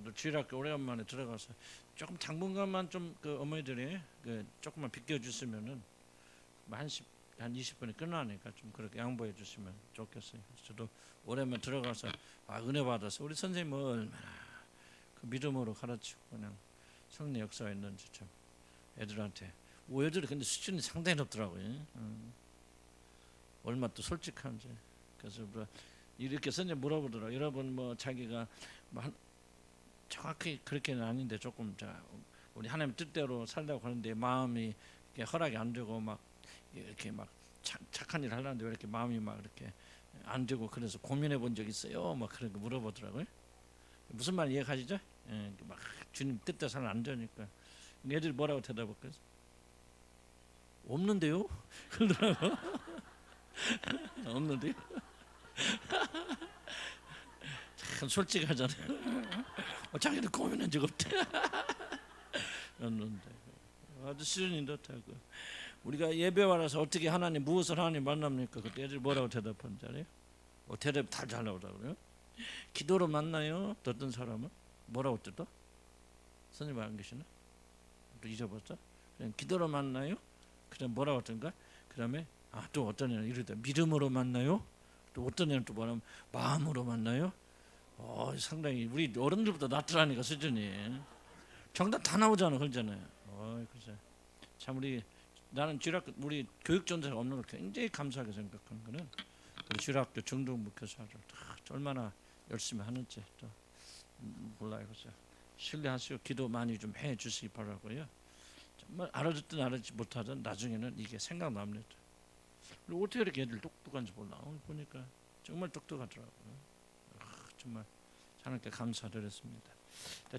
저도 주일학교 오래간만에 들어가서 조금 당분간만 좀 그 어머니들이 그 조금만 비켜주시면은 한 20분에 끝나니까 좀 그렇게 양보해 주시면 좋겠어요. 저도 오랜만에 들어가서 은혜 받아서 우리 선생님은 얼마나 그 믿음으로 가르치고 그냥 성령 역사가 있는지 참 애들한테 애들이 근데 수준이 상당히 높더라고요. 얼마 또 솔직한지. 그래서 이렇게 선생님 물어보더라고. 여러분 뭐 자기가 뭐 정확히 그렇게는 아닌데 조금 우리 하나님 뜻대로 살려고 하는데 마음이 허락이 안 되고 막 이렇게 막 착한 일 하려는데 왜 이렇게 마음이 막 이렇게 안 되고 그래서 고민해 본 적 있어요? 막 그런 거 물어보더라고요. 무슨 말 이해하시죠? 예, 막 주님 뜻대로 살면 안 되니까 애들이 뭐라고 대답할까요? 없는데요? 그러더라고. 없는데요? 참 솔직하잖아요. 자기는 고민한 적 없대. 없는데 아주 수준이 좋다고. 우리가 예배 와서 어떻게 하나님 무엇을 하나님 만납니까? 그때 애들이 뭐라고 대답하는지 알아요? 대답 다 잘 나오더라고요. 그래요? 기도로 만나요? 어떤 사람은 뭐라고 뜯어? 선생님 안 계시나? 또 잊어봤어? 그냥 기도로 만나요? 그다음 뭐라고 하던가? 그다음에 또 어떤 애는 이러다 믿음으로 만나요? 또 어떤 애는 또 뭐냐면 마음으로 만나요? 상당히 우리 어른들보다 낫더라니까 수준이. 정답 다 나오잖아, 그러잖아요. 그죠. 참 나는 주일학교 우리 교육 전자가 없는 걸 굉장히 감사하게 생각하는 거는 그 주일학교 중등부 교사들 얼마나 열심히 하는지 또 몰라요, 그죠. 신뢰하시고 기도 많이 좀 해주시기 바라고요. 정말 알아듣든 알아듣지 못하든 나중에는 이게 생각납니다. 그리고 어떻게 이렇게 애들 똑똑한지 몰라. 보니까 정말 똑똑하더라고요. 정말 하나님께 감사드렸습니다.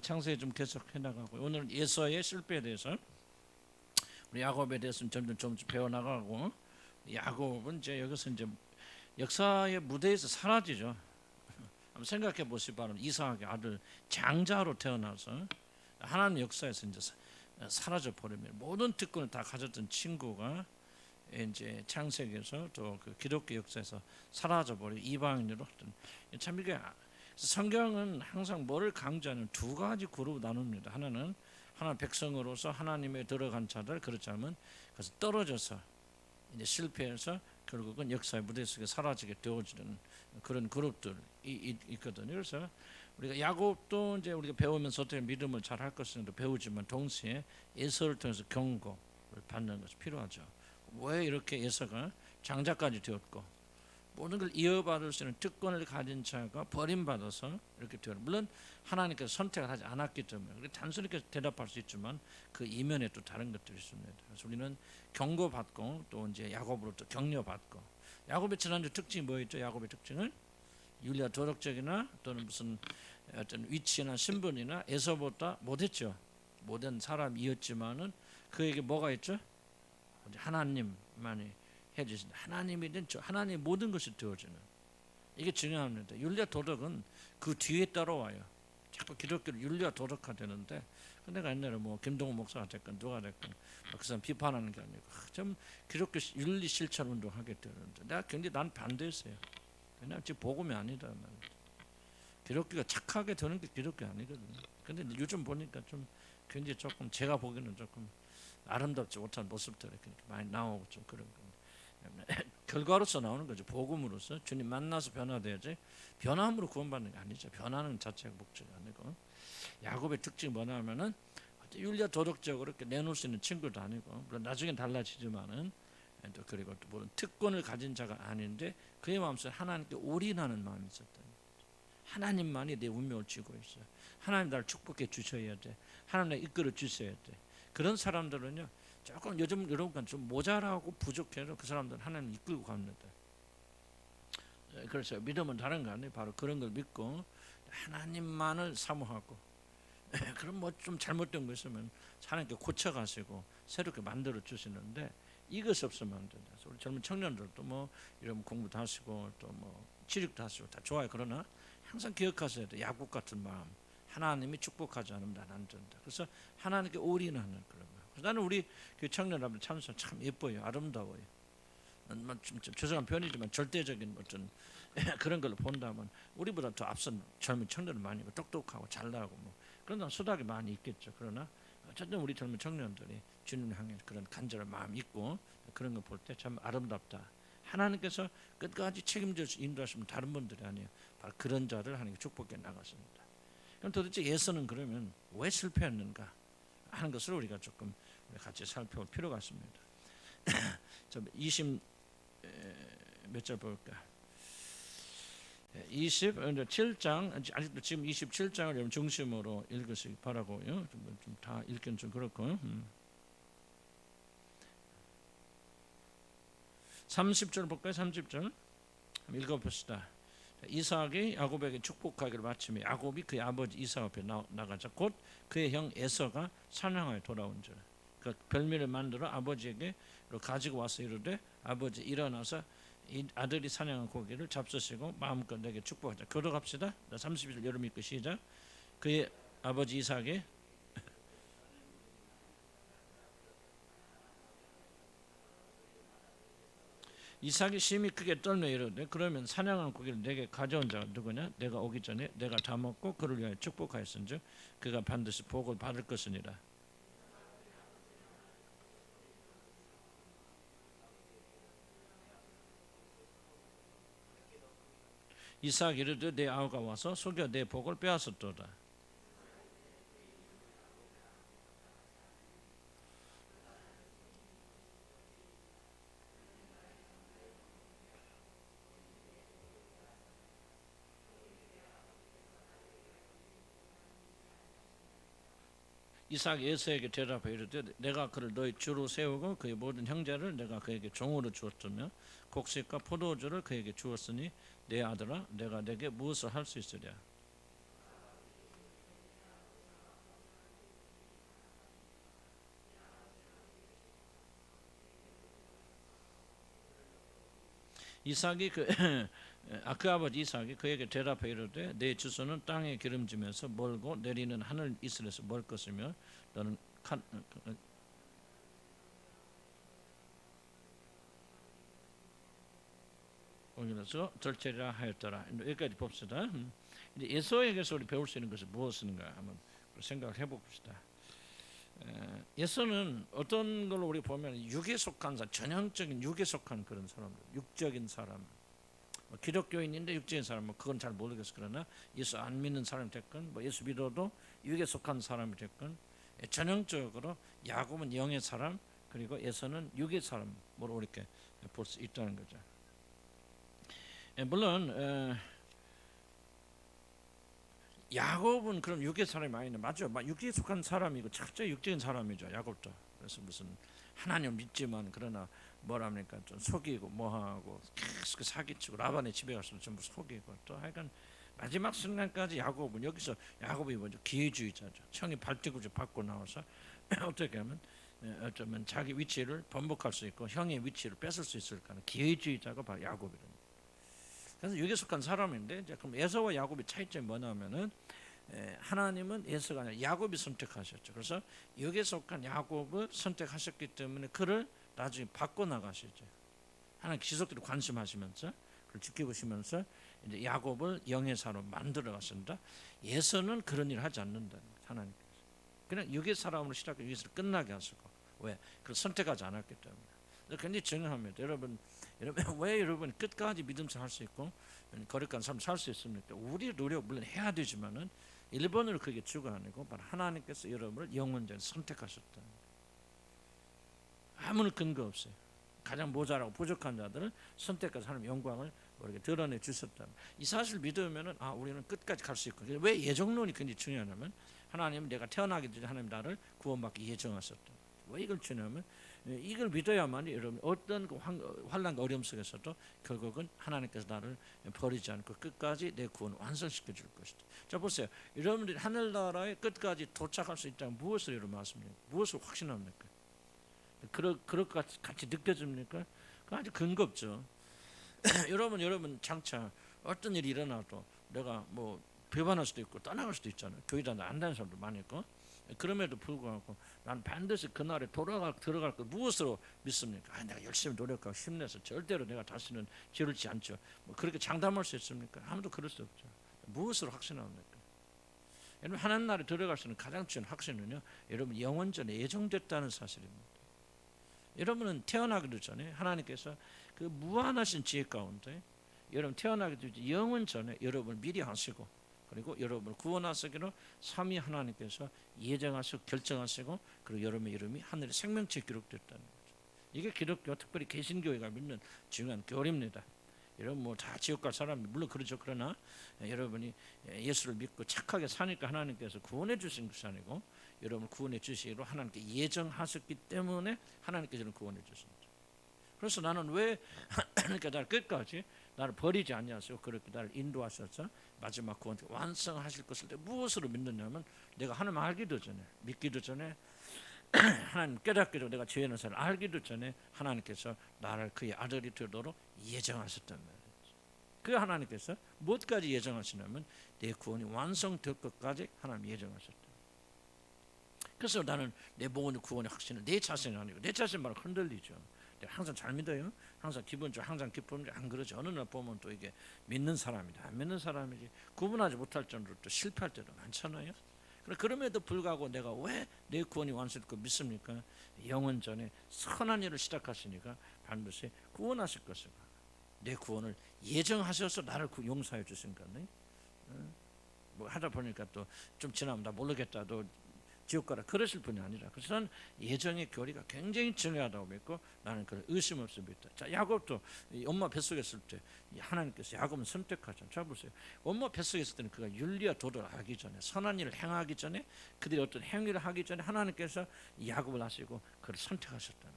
창세기 좀 계속 해나가고 오늘 예서의 실패에 대해서 우리 야곱에 대해서는 점점 좀 배워나가고 야곱은 이제 여기서 이제 역사의 무대에서 사라지죠. 한번 생각해 보시 바랍니다. 이삭의 아들 장자로 태어나서 하나님 역사에서 이제 사라져 버리면 모든 특권을 다 가졌던 친구가 이제 창세기에서 또 그 기독교 역사에서 사라져 버리 이방인으로 참 이게 성경은 항상 뭐를 강조하는 두 가지 그룹 나눕니다. 하나는 하나님 백성으로서 하나님에 들어간 자들, 그렇지 않으면 그래서 떨어져서 이제 실패해서 결국은 역사의 무대 속에 사라지게 되어지는 그런 그룹들이 있거든요. 그래서 우리가 야곱도 이제 우리가 배우면서 어떻게 믿음을 잘 할 것을 배우지만 동시에 에서를 통해서 경고를 받는 것이 필요하죠. 왜 이렇게 에서가 장자까지 되었고 모든 걸 이어받을 수 있는 특권을 가진 자가 버림받아서 이렇게 되어. 물론 하나님께서 선택을 하지 않았기 때문에 단순히 대답할 수 있지만 그 이면에 또 다른 것들이 있습니다. 그래서 우리는 경고받고 또 이제 야곱으로부터 격려받고. 야곱의 지난주 특징이 뭐였죠? 야곱의 특징은 윤리와 도덕적이나 또는 무슨 어떤 위치나 신분이나 에서보다 못했죠. 못한 사람이었지만은 그에게 뭐가 있죠? 하나님만이 해주신다. 하나님이든 하나님 모든 것이 되어지는 이게 중요합니다. 윤리와 도덕은 그 뒤에 따라와요. 자꾸 기독교를 윤리와 도덕화 되는데 내가 옛날에 뭐 김동훈 목사가 됐건 누가 됐건 그 사람 비판하는 게 아니고 좀 기독교 윤리 실천 운동하게 되는데 내가 굉장히 난 반대했어요. 왜냐하면 지금 복음이 아니다. 기독교가 착하게 되는 게 기독교 아니거든요. 근데 요즘 보니까 좀 굉장히 조금 제가 보기에는 조금 아름답지 못한 모습들이 많이 나오고 좀 그런 거. 결과로서 나오는 거죠. 복음으로서 주님 만나서 변화돼야지 변함으로 구원받는 게 아니죠. 변하는 자체가 목적이 아니고 야곱의 특징이 뭐냐면은 윤리와 도덕적으로 이렇게 내놓을 수 있는 친구도 아니고 물론 나중엔 달라지지만은 또 그리고 또 물론 특권을 가진 자가 아닌데 그의 마음속에 하나님께 올인하는 마음이 있었다. 하나님만이 내 운명을 쥐고 있어요. 하나님 나를 축복해 주셔야 돼. 하나님 나를 이끌어 주셔야 돼. 그런 사람들은요 조금 요즘 여러분과 좀 모자라고 부족해서 그 사람들은 하나님 이끌고 갑니다. 그래서 믿음은 다른 거 아니에요. 바로 그런 걸 믿고 하나님만을 사모하고 그럼 뭐 좀 잘못된 거 있으면 하나님께 고쳐가시고 새롭게 만들어 주시는데 이것이 없으면 안 된다. 우리 젊은 청년들도 뭐 이런 공부도 하시고 또 뭐 취직도 하시고 다 좋아요. 그러나 항상 기억하셔야 돼. 야곱 같은 마음. 하나님이 축복하지 않으면 난 안 된다. 그래서 하나님께 올인하는 그런 거. 나는 우리 그 청년들 찬송 참 예뻐요. 아름다워요. 좀 죄송한 표현이지만 절대적인 어떤 그런 걸 본다면 우리보다 더 앞선 젊은 청년들 많이 있고 똑똑하고 잘나고 뭐 그런 사람 수닥이 많이 있겠죠. 그러나 어쨌든 우리 젊은 청년들이 주님을 향해 그런 간절한 마음이 있고 그런 걸 볼 때 참 아름답다. 하나님께서 끝까지 책임져 인도하시면 다른 분들이 아니에요. 바로 그런 자를 하나님께 축복해 나갔습니다. 그럼 도대체 예수는 그러면 왜 실패했는가 하는 것을 우리가 조금 같이 살펴볼 필요가 있습니다. 20 몇 절 볼까? 27장 아직도 지금 27장을 여러분 중심으로 읽으시기 바라고요. 좀 다 읽기는 좀 그렇고 30절 볼까요? 30절 읽어봅시다. 이삭이 야곱에게 축복하기를 마치며 야곱이 그의 아버지 이삭 앞에 나가자 곧 그의 형 에서가 사냥하여 돌아온 줄. 그 별미를 만들어 아버지에게 가지고 와서 이르되 아버지 일어나서 이 아들이 사냥한 고기를 잡수시고 마음껏 내게 축복하자. 걸어갑시다. 30절 여러분 읽고 시작. 그의 아버지 이삭이 이삭이 심히 크게 떨며 이르되 그러면 사냥한 고기를 내게 가져온 자가 누구냐? 내가 오기 전에 내가 다 먹고 그를 위하여 축복하였은즉 그가 반드시 복을 받을 것이니라. 이삭이 이르되 내 아우가 와서 속여 내 복을 빼앗았도다. 이삭이 에서에게 대답하여 이르되 내가 그를 너희 주로 세우고 그의 모든 형제를 내가 그에게 종으로 주었으며 곡식과 포도주를 그에게 주었으니 내 아들아 내가 내게 무엇을 할 수 있으랴. 이삭이 그 아버지 이삭이 그에게 대답하여 이르되 내 주소는 땅에 기름지면서 멀고 내리는 하늘 이슬에서 멀 것이며 너는 거기서 절제라 하였더라. 여기까지 봅시다. 이제 에서에게서 우리 배울 수 있는 것은 무엇인가 한번 생각을 해봅시다. 에서는 어떤 걸로 우리 보면 육에 속한 사람, 전형적인 육에 속한 그런 사람들, 육적인 사람. 기독교인인데 육적인 사람 뭐 그건 잘 모르겠어. 그러나 예수 안 믿는 사람이 됐건 뭐 예수 믿어도 육에 속한 사람이 됐건 전형적으로 야곱은 영의 사람 그리고 에서는 육의 사람으로 이렇게 볼 수 있다는 거죠. 물론 야곱은 그럼 육의 사람이 아니네. 맞죠? 육에 속한 사람이고 철저히 육적인 사람이죠. 야곱도. 그래서 무슨 하나님 믿지만 그러나 뭐랍니까 좀 속이고 뭐하고 계속 사기치고 라반의 집에 가서 전부 속이고 또 하여간 마지막 순간까지 야곱은 여기서 야곱이 뭐죠? 기회주의자죠. 형이 발뒤꿈치 받고 나와서 어떻게 하면 어쩌면 자기 위치를 번복할 수 있고 형의 위치를 뺏을 수 있을까 하는 기회주의자가 바로 야곱이랍니다. 그래서 육에 속한 사람인데 이제 그럼 에서와 야곱의 차이점이 뭐냐면은 하나님은 에서가 아니라 야곱이 선택하셨죠. 그래서 육에 속한 야곱을 선택하셨기 때문에 그를 나중에 바꿔 나가시죠. 하나님 지속적으로 관심하시면서 그걸 지켜보시면서 이제 야곱을 영의 사로 만들어 가신다. 에서는 그런 일을 하지 않는다. 하나님께서 그냥 육의 사람으로 시작해 여기서 끝나게 하시고 왜? 그걸 선택하지 않았기 때문에. 굉장히 중요합니다. 여러분 왜 여러분 끝까지 믿음생활 할 수 있고 거룩한 삶 살 수 있습니까? 우리 노력 물론 해야 되지만은 1번으로 그게 주가 아니고 바로 하나님께서 여러분을 영원전에 선택하셨다. 아무런 근거 없어요. 가장 모자라고 부족한 자들을 선택해서 하나님 영광을 이렇게 드러내 주셨다. 이 사실 믿으면은 우리는 끝까지 갈 수 있고 왜 예정론이 굉장히 중요하냐면 하나님은 내가 태어나기 전에 하나님 나를 구원받기 예정하셨다. 왜 이걸 주냐면 이걸 믿어야만 여러분 어떤 환난과 어려움 속에서도 결국은 하나님께서 나를 버리지 않고 끝까지 내 구원을 완성시켜 줄 것이다. 자 보세요. 여러분들이 하늘나라에 끝까지 도착할 수 있다면 무엇을 여러분 말씀합니까? 무엇을 확신합니까? 그럴 것 같이 느껴집니까? 그 아주 근거 없죠. 여러분 장차 어떤 일이 일어나도 내가 뭐 배반할 수도 있고 떠나갈 수도 있잖아요. 교회 안 다니는 사람도 많이 있고 그럼에도 불구하고 난 반드시 그날에 들어갈 거 무엇으로 믿습니까? 내가 열심히 노력하고 힘내서 절대로 내가 다시는 지르지 않죠. 뭐 그렇게 장담할 수 있습니까? 아무도 그럴 수 없죠. 무엇으로 확신합니까? 여러분 하나님 나라에 들어갈 수 있는 가장 중요한 확신은요, 여러분 영원전에 예정됐다는 사실입니다. 여러분은 태어나기도 전에 하나님께서 그 무한하신 지혜 가운데 여러분 태어나기도 전에 영원전에 여러분을 미리 하시고, 그리고 여러분을 구원하시기로 삼위 하나님께서 예정하시고 결정하시고, 그리고 여러분의 이름이 하늘의 생명책에 기록됐다는 거죠. 이게 기독교, 특별히 개신교회가 믿는 중요한 교리입니다. 여러분 뭐 다 지옥 갈 사람이 물론 그렇죠. 그러나 여러분이 예수를 믿고 착하게 사니까 하나님께서 구원해 주신 것이 아니고 여러분을 구원해 주시기로 하나님께 예정하셨기 때문에 하나님께서 구원해 주신 거죠. 그래서 나는 왜 하나님께 나를 끝까지 나를 버리지 아니하시고 그렇게 나를 인도하셔서 마지막 구원 완성하실 것을 무엇으로 믿느냐면, 내가 하나님 알기도 전에, 믿기도 전에, 하나님 깨닫기도, 내가 죄의 사를 알기도 전에 하나님께서 나를 그의 아들이 되도록 예정하셨단 말이에요. 그 하나님께서 무엇까지 예정하시냐면 내 구원이 완성될 것까지 하나님 예정하셨다. 그래서 나는 내 모든 구원의 확신은 내 자신이 아니고, 내 자신 말은 흔들리죠. 내가 항상 잘 믿어요. 항상 기본적으로 항상 기쁨이 안 그러지. 어느 날 보면 또 이게 믿는 사람이다, 안 믿는 사람이지 구분하지 못할 정도로 또 실패할 때도 많잖아요. 그럼에도 불구하고 내가 왜 내 구원이 완성될 거 믿습니까? 영원 전에 선한 일을 시작하시니까 반드시 구원하실 것이고, 내 구원을 예정하셔서 나를 용서해 주신 거네. 뭐 하다 보니까 또 좀 지나면 나 모르겠다, 또 지옥 가라 그러실 분이 아니라, 그래서 저는 예정의 교리가 굉장히 중요하다고 믿고 나는 그걸 의심 없이 믿다. 자, 야곱도 엄마 뱃속에 있을 때 하나님께서 야곱은 선택하잖아요. 자 보세요. 엄마 뱃속에 있을 때는 그가 윤리와 도덕을 하기 전에, 선한 일을 행하기 전에, 그들이 어떤 행위를 하기 전에 하나님께서 야곱을 하시고 그를 선택하셨다는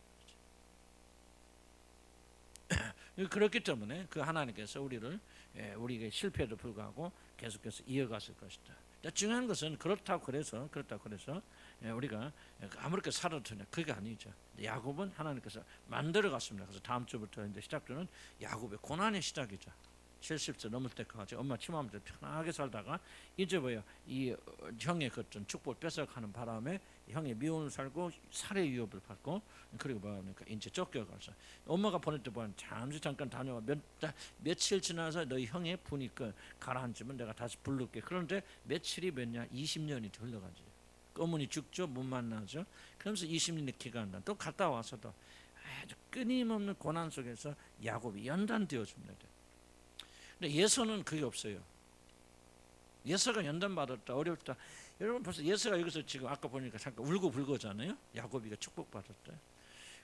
거죠. 그렇기 때문에 그 하나님께서 우리에게 실패에도 불구하고 계속해서 이어갔을 것이다. 중요한 것은 그렇다고 그래서 우리가 아무렇게 살아도 되냐, 그게 아니죠. 야곱은 하나님께서 만들어 갔습니다. 그래서 다음 주부터 이제 시작되는 야곱의 고난의 시작이죠. 70세 넘을 때까지 엄마 침하면서 편하게 살다가 이제 뭐야, 이 형의 어떤 축복을 뺏어가는 바람에 형의 미움을 살고 살해 위협을 받고, 그리고 뭐합니까, 이제 쫓겨가서 엄마가 보낼 때 보면 잠깐 다녀와 며칠 지나서 너희 형의 분이 가라앉으면 내가 다시 부를게. 그런데 며칠이 몇냐, 20년이 흘러가지. 어머니 죽죠, 못 만나죠. 그러면서 20년의 기간 또 갔다 와서도 아주 끊임없는 고난 속에서 야곱이 연단되어집니다. 근데 예서는 그게 없어요. 예서가 연단받았다, 어렵다. 여러분 벌써 예서가 여기서 지금 아까 보니까 잠깐 울고 불거잖아요. 야곱이가 축복받았다.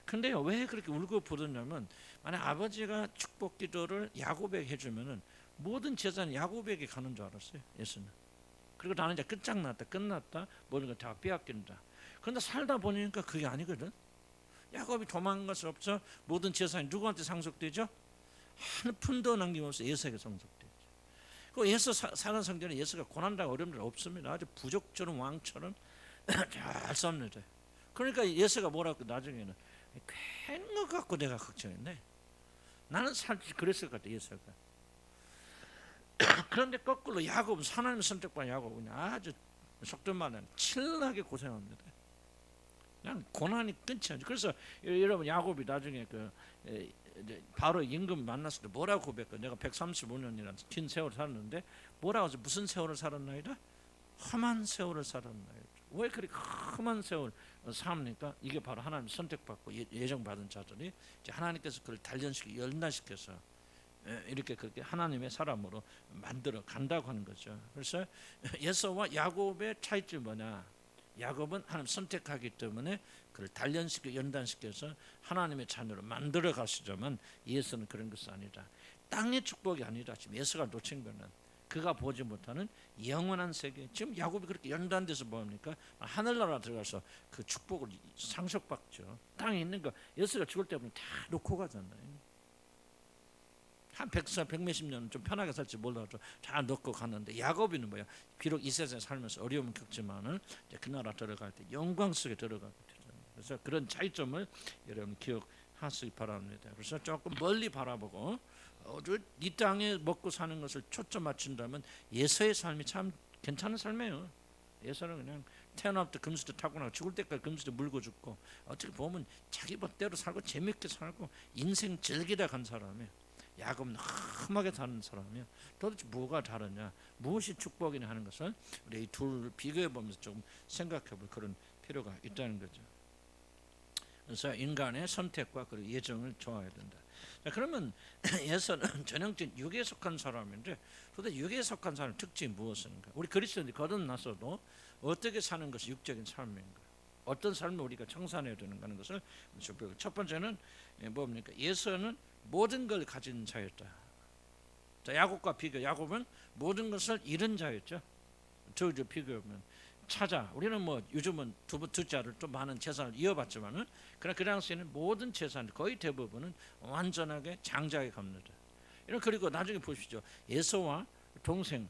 근데요, 왜 그렇게 울고 부르냐면, 만약 아버지가 축복 기도를 야곱에게 해주면은 모든 재산이 야곱에게 가는 줄 알았어요, 예서는. 그리고 나는 이제 끝났다, 모든 걸 다 빼앗긴다. 그런데 살다 보니까 그게 아니거든. 야곱이 도망갈 수 없죠. 모든 재산이 누구한테 상속되죠? 한 푼도 남김없이 예서에게 상속되죠. 그 예서 사는 성전에 예서가 고난당하고 어려운 일 없습니다. 아주 부족처럼 왕처럼 잘 삽니다. 그러니까 예서가 뭐라고 나중에는 괜한 것 같고 내가 걱정했네. 나는 살지 그랬을 것 같아, 예서가. 그런데 거꾸로 야곱은, 하나님 선택받은 야곱은 아주 속된 말은 칠나게 고생합니다. 그냥 고난이 끊지 않죠. 그래서 여러분 야곱이 나중에 바로 임금 만났을 때 뭐라고 고백해? 내가 135년이라는 긴 세월을 살았는데 뭐라고 해서 무슨 세월을 살았나이다? 험한 세월을 살았나이다. 왜 그렇게 험한 세월 삽니까? 이게 바로 하나님 선택받고 예정받은 자들이 이제 하나님께서 그를 단련시키고 연단시켜서 이렇게 그렇게 하나님의 사람으로 만들어 간다고 하는 거죠. 그래서 예서와 야곱의 차이점이 뭐냐? 야곱은 하나님 선택하기 때문에 그를 단련시켜 연단시켜서 하나님의 자녀로 만들어 가시지만, 예서는 그런 것이 아니다. 땅의 축복이 아니라 지금 예서가 놓친 거는 그가 보지 못하는 영원한 세계. 지금 야곱이 그렇게 연단돼서 뭡니까? 하늘나라 들어가서 그 축복을 상속받죠. 땅에 있는 거 예서가 죽을 때 보면 다 놓고 가잖아요. 한 100몇십 년 좀 편하게 살지 몰라도 다 넣고 갔는데, 야곱이는 뭐야? 비록 이 세상에 살면서 어려움을 겪지만은 이제 그 나라 들어갈 때 영광 속에 들어가게 되잖아요. 그래서 그런 차이점을 여러분 기억하시기 바랍니다. 그래서 조금 멀리 바라보고 이 땅에 먹고 사는 것을 초점 맞춘다면 예서의 삶이 참 괜찮은 삶이에요. 예서는 그냥 태어날 때 금수저 타고나고 죽을 때까지 금수저 물고 죽고 어떻게 보면 자기 멋대로 살고 재밌게 살고 인생 즐기다 간 사람이에요. 야곱은 험하게 사는 사람이에요. 도대체 뭐가 다르냐, 무엇이 축복이냐 하는 것을 우리 이 둘 비교해 보면서 조금 생각해 볼 그런 필요가 있다는 거죠. 그래서 인간의 선택과 그리고 예정을 좋아해야 된다. 자, 그러면 에서는 전형적인 육에 속한 사람인데 도대체 육에 속한 사람 특징이 무엇인가? 우리 그리스도인들이 거듭나서도 어떻게 사는 것이 육적인 삶인가? 어떤 삶을 우리가 청산해야 되는가 하는 것을 첫 번째는 뭡니까? 에서는 모든 걸 가진 자였다. 자, 야곱과 비교. 야곱은 모든 것을 잃은 자였죠. 저 비교하면 찾아. 우리는 뭐 요즘은 두 자를 좀 많은 재산을 이어봤지만은 그러나 그 당시에는 모든 재산 거의 대부분은 완전하게 장자에 갑니다. 이런 그리고 나중에 보십시오. 에서와 동생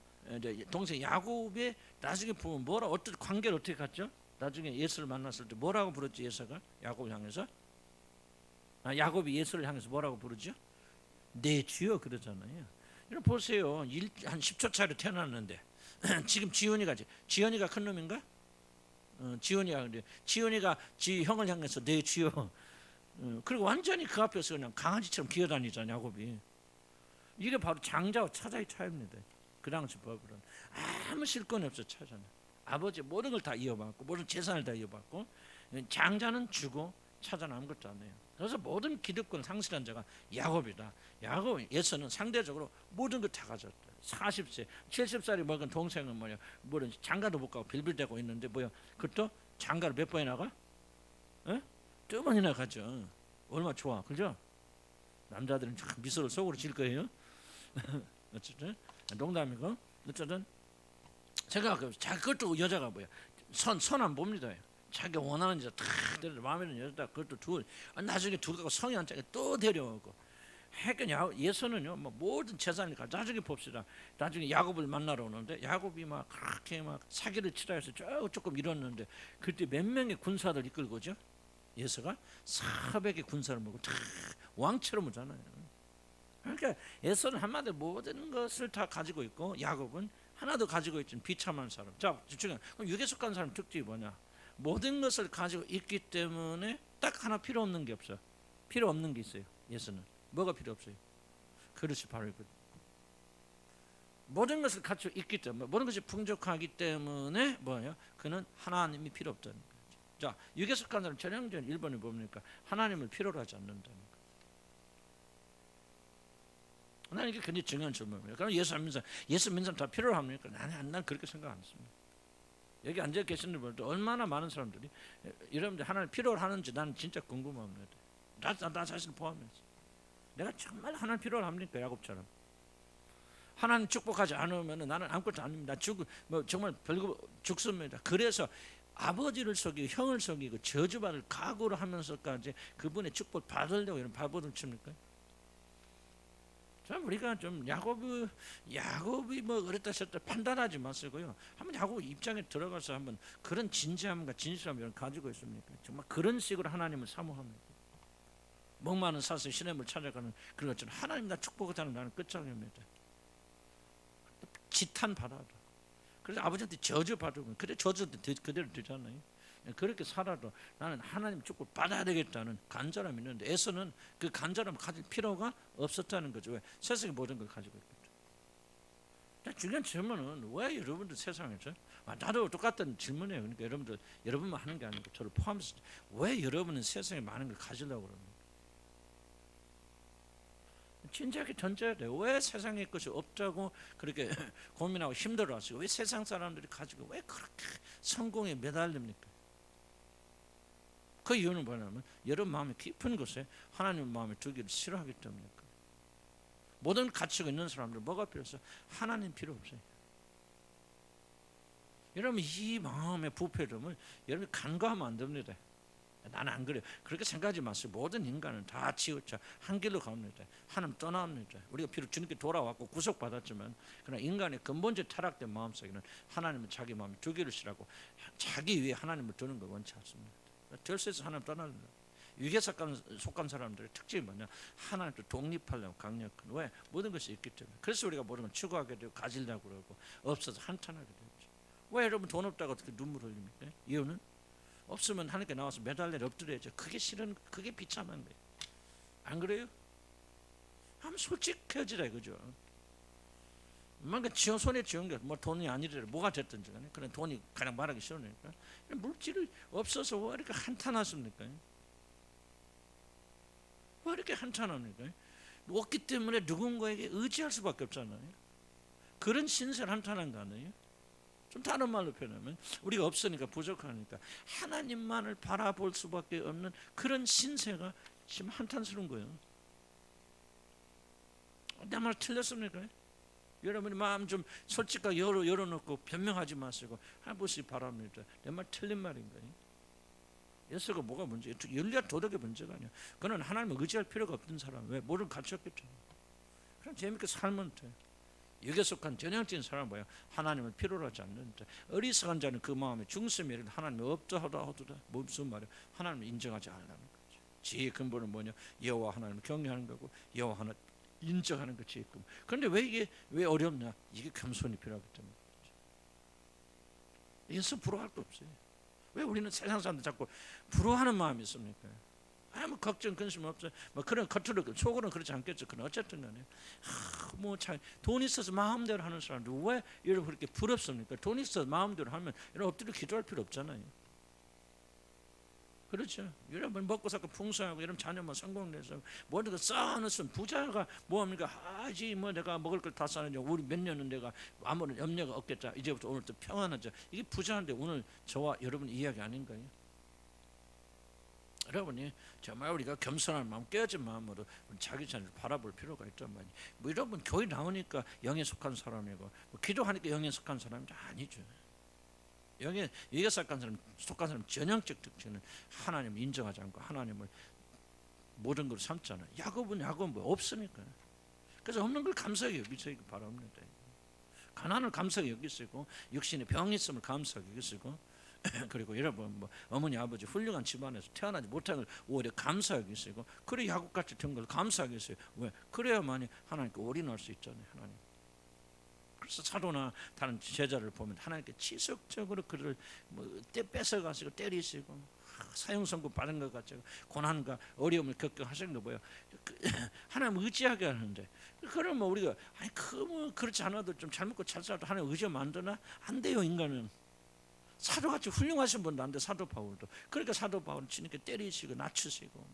야곱의 나중에 보면 뭐라 어떤 관계를 어떻게 갖죠? 나중에 예수를 만났을 때 뭐라고 부르지? 예서가 야곱을 향해서 야곱이 예수를 향해서 뭐라고 부르죠? 내 주여 그러잖아요. 이런 보세요. 한 10초 차이로 태어났는데 지금 지연이가 큰 놈인가? 지연이가 지 형을 향해서 내 주여. 그리고 완전히 그 앞에서 그냥 강아지처럼 기어다니잖아 야곱이. 이게 바로 장자와 차자의 차이입니다. 그 당시 법으로는 아무 실권이 없어 차자는. 아버지 모든 걸 다 이어받고 모든 재산을 다 이어받고 장자는 주고 차자는 아무것도 안 해요. 그래서 모든 기득권 상실한 자가 야곱이다. 에서는 상대적으로 모든 걸 다 가졌다. 40세, 70살이 먹은 동생은 뭐냐? 뭐는 장가도 못 가고 빌빌대고 있는데 뭐야? 그것도 장가를 몇 번이나 가? 두 번이나 가죠. 얼마나 좋아, 그죠? 남자들은 참 미소를 속으로 질 거예요. 어쨌든 농담이고 어쨌든 생각해. 자기 그것도 여자가 뭐야? 선 안 봅니다. 자기가 원하는 여자 다 데려 마음에 드는 여자 그것도 둘 나중에 둘 갖고 성이 안 짜게 또 데려오고 해결 예서는요 뭐 모든 재산을 나중에 봅시다. 나중에 야곱을 만나러 오는데 야곱이 막 그렇게 막 사기를 치라 해서 조금 잃었는데 그때 몇 명의 군사들 이끌고죠. 예서가 400의 군사를 몰고 다 왕처럼 오잖아요. 그러니까 예서는 한마디로 모든 것을 다 가지고 있고 야곱은 하나도 가지고 있지는 비참한 사람. 자, 그럼 육에 속한 사람 특징이 뭐냐? 모든 것을 가지고 있기 때문에 딱 하나 필요 없는 게 없어. 필요 없는 게 있어요. 예수는 뭐가 필요 없어요? 그릇이 바로 이거든. 모든 것을 가지고 있기 때문에 모든 것이 풍족하기 때문에 뭐예요? 그는 하나님이 필요 없다는 거죠. 자, 육에 속한 사람 전형적인 1번이 뭡니까? 하나님을 필요로 하지 않는다는 거. 나는 이게 굉장히 중요한 질문이에요. 그럼 예수 믿는 사람 다 필요로 합니까? 난 그렇게 생각 안 했습니다. 여기 앉아 계시는 분들 얼마나 많은 사람들이 여러분들 하나님 필요로 하는지 나는 진짜 궁금합니다. 나 자신을 포함해서 내가 정말 하나님 필요로 합니까? 야곱처럼 하나님 축복하지 않으면 나는 아무것도 아닙니다. 정말 별거 죽습니다. 그래서 아버지를 속이고 형을 속이고 저주받을 각오를 하면서까지 그분의 축복 받으려고 이런 바보들 칩니까? 참 우리가 좀 야곱이 뭐 그랬다 저랬다 판단하지 마시고요. 한번 야곱 입장에 들어가서 한번 그런 진지함과 진실함을 가지고 있습니까? 정말 그런 식으로 하나님을 사모합니다. 목마른 사슬 시냇물 찾아가는 그런 것처럼 하나님 나 축복하다는 나는 끝장입니다. 지탄 받아도 그래서 아버지한테 저주 받으면 그래 저주도 그대로 되잖아요. 그렇게 살아도 나는 하나님 축복 받아야 되겠다는 간절함이 있는데 에서는 그 간절함을 가질 필요가 없었다는 거죠. 왜? 세상의 모든 걸 가지고 있거든. 중요한 질문은 왜 여러분들 세상에서 나도 똑같은 질문이에요. 그러니까 여러분만 하는 게 아니고 저를 포함해서 왜 여러분은 세상에 많은 걸 가지려고 그럽니까? 진지하게 던져야 돼요. 왜 세상에 것이 없다고 그렇게 고민하고 힘들어하시고 왜 세상 사람들이 가지고 왜 그렇게 성공에 매달립니까? 그 이유는 뭐냐면 여러분 마음의 깊은 곳에 하나님 마음에 두기를 싫어하기 때문입니다. 모든 가치가 있는 사람들 뭐가 필요해서 하나님 필요 없어요. 여러분 이 마음의 부패름을 여러분이 간과하면 안 됩니다. 나는 안 그래요. 그렇게 생각하지 마세요. 모든 인간은 다 지었죠. 한 길로 갑니다. 하나님 떠납니다. 우리가 비록 주님께 돌아왔고 구속받았지만 그러나 인간의 근본적 타락된 마음속에는 하나님은 자기 마음에 두기를 싫어하고 자기 위에 하나님을 두는 걸 원치 않습니다. 들새에서 하나님 떠납니다. 육에 속한 사람들의 특징이 뭐냐? 하나님도 독립하려고 강력한. 왜? 모든 것이 있기 때문에. 그래서 우리가 모든 걸 추구하게 되고 가지려고 그러고 없어서 한탄하게 되죠. 왜 여러분 돈 없다고 어떻게 눈물 흘립니까? 이유는 없으면 하나님께 나와서 매달려 엎드려야죠. 그게 싫은, 그게 비참한 거예요. 안 그래요? 한번 솔직해지라 이거죠. 뭔가 손에 쥐은 게 뭐 돈이 아니더라도 뭐가 됐든지 간에 그런 돈이 가장 말하기 싫으니까 물질이 없어서 왜 이렇게 한탄하십니까? 왜 이렇게 한탄합니까? 없기 때문에 누군가에게 의지할 수밖에 없잖아요. 그런 신세를 한탄한 거 아니에요? 좀 다른 말로 표현하면 우리가 없으니까 부족하니까 하나님만을 바라볼 수밖에 없는 그런 신세가 지금 한탄스러운 거예요. 내 말 틀렸습니까? 여러분이 마음 좀 솔직하게 열어놓고 변명하지 마시고 해보시기 바랍니다. 내 말 틀린 말인가요? 예수가 뭐가 문제예요? 윤리와 도덕의 문제가 아니야. 그는 하나님을 의지할 필요가 없던 사람. 왜? 뭐를 갖췄겠죠. 그럼 재밌게 살면 돼. 여기에 속한 전형적인 사람은 뭐야? 하나님을 필요로 하지 않는다. 어리석은 자는 그 마음에 중심이 이르되 하나님이 없다 하도다. 무슨 말이야? 하나님을 인정하지 않으라는 거죠. 지혜의 근본은 뭐냐? 여호와 하나님을 경외하는 거고 여호와 하나 인정하는 거 지혜의 근본. 그런데 왜 이게 왜 어렵냐? 이게 겸손이 필요하기 때문에. 예수 부러워할 거 없어요. 왜 우리는 세상 사람들 자꾸 부러워하는 마음이 있습니까? 아무 걱정 근심 없어요. 뭐 그런 겉으로 속으로는 그렇지 않겠죠. 그러나 어쨌든 간에 돈 있어서 마음대로 하는 사람들 왜 여러분 그렇게 부럽습니까? 돈 있어서 마음대로 하면 여러분 엎드려 기도할 필요 없잖아요. 그렇죠. 여러분 먹고 살고 풍성하고 여러분 자녀만 성공해서 모든 거 쌓아놓으면 부자가 뭐합니까? 아지 뭐 내가 먹을 걸 다 쌓아놓냐. 우리 몇 년은 내가 아무런 염려가 없겠다. 이제부터 오늘부터 평안하자. 이게 부자인데 오늘 저와 여러분 이야기 아닌가요? 여러분이 정말 우리가 겸손한 마음, 깨어진 마음으로 자기 자신을 바라볼 필요가 있단 말이에요. 뭐 여러분 교회 나오니까 영에 속한 사람이고 뭐 기도하니까 영에 속한 사람이 아니죠. 영에 속한 사람 전형적 특징은 하나님을 인정하지 않고 하나님을 모든 걸 삼잖아요. 야곱은 뭐 없으니까. 그래서 없는 걸 감사하게 여기시기 바랍니다. 가난을 감사하게 여기시고 육신의 병이 있음을 감사하게 여기시고 그리고 여러분 뭐 어머니 아버지 훌륭한 집안에서 태어나지 못한 걸 오히려 감사하게 쓰고 그래 야곱같이 된 걸 감사하게 써요. 왜? 그래야만이 하나님께 올인할 수 있잖아요. 하나님. 그래서 사도나 다른 제자를 보면 하나님께 지속적으로 그를 뺏어가시고 때리시고 사형선고 받은 것 같죠. 고난과 어려움을 겪게 하신 거 뭐예요? 하나님 의지하게 하는데 그러면 우리가 아니 그렇지 않아도 좀 잘 먹고 잘 살아도 하나님 의지하면 안 되나? 안 돼요. 인간은. 사도같이 훌륭하신 분도 안 돼. 사도 바울도. 그러니까 사도 바울은 주님께 때리시고 낮추시고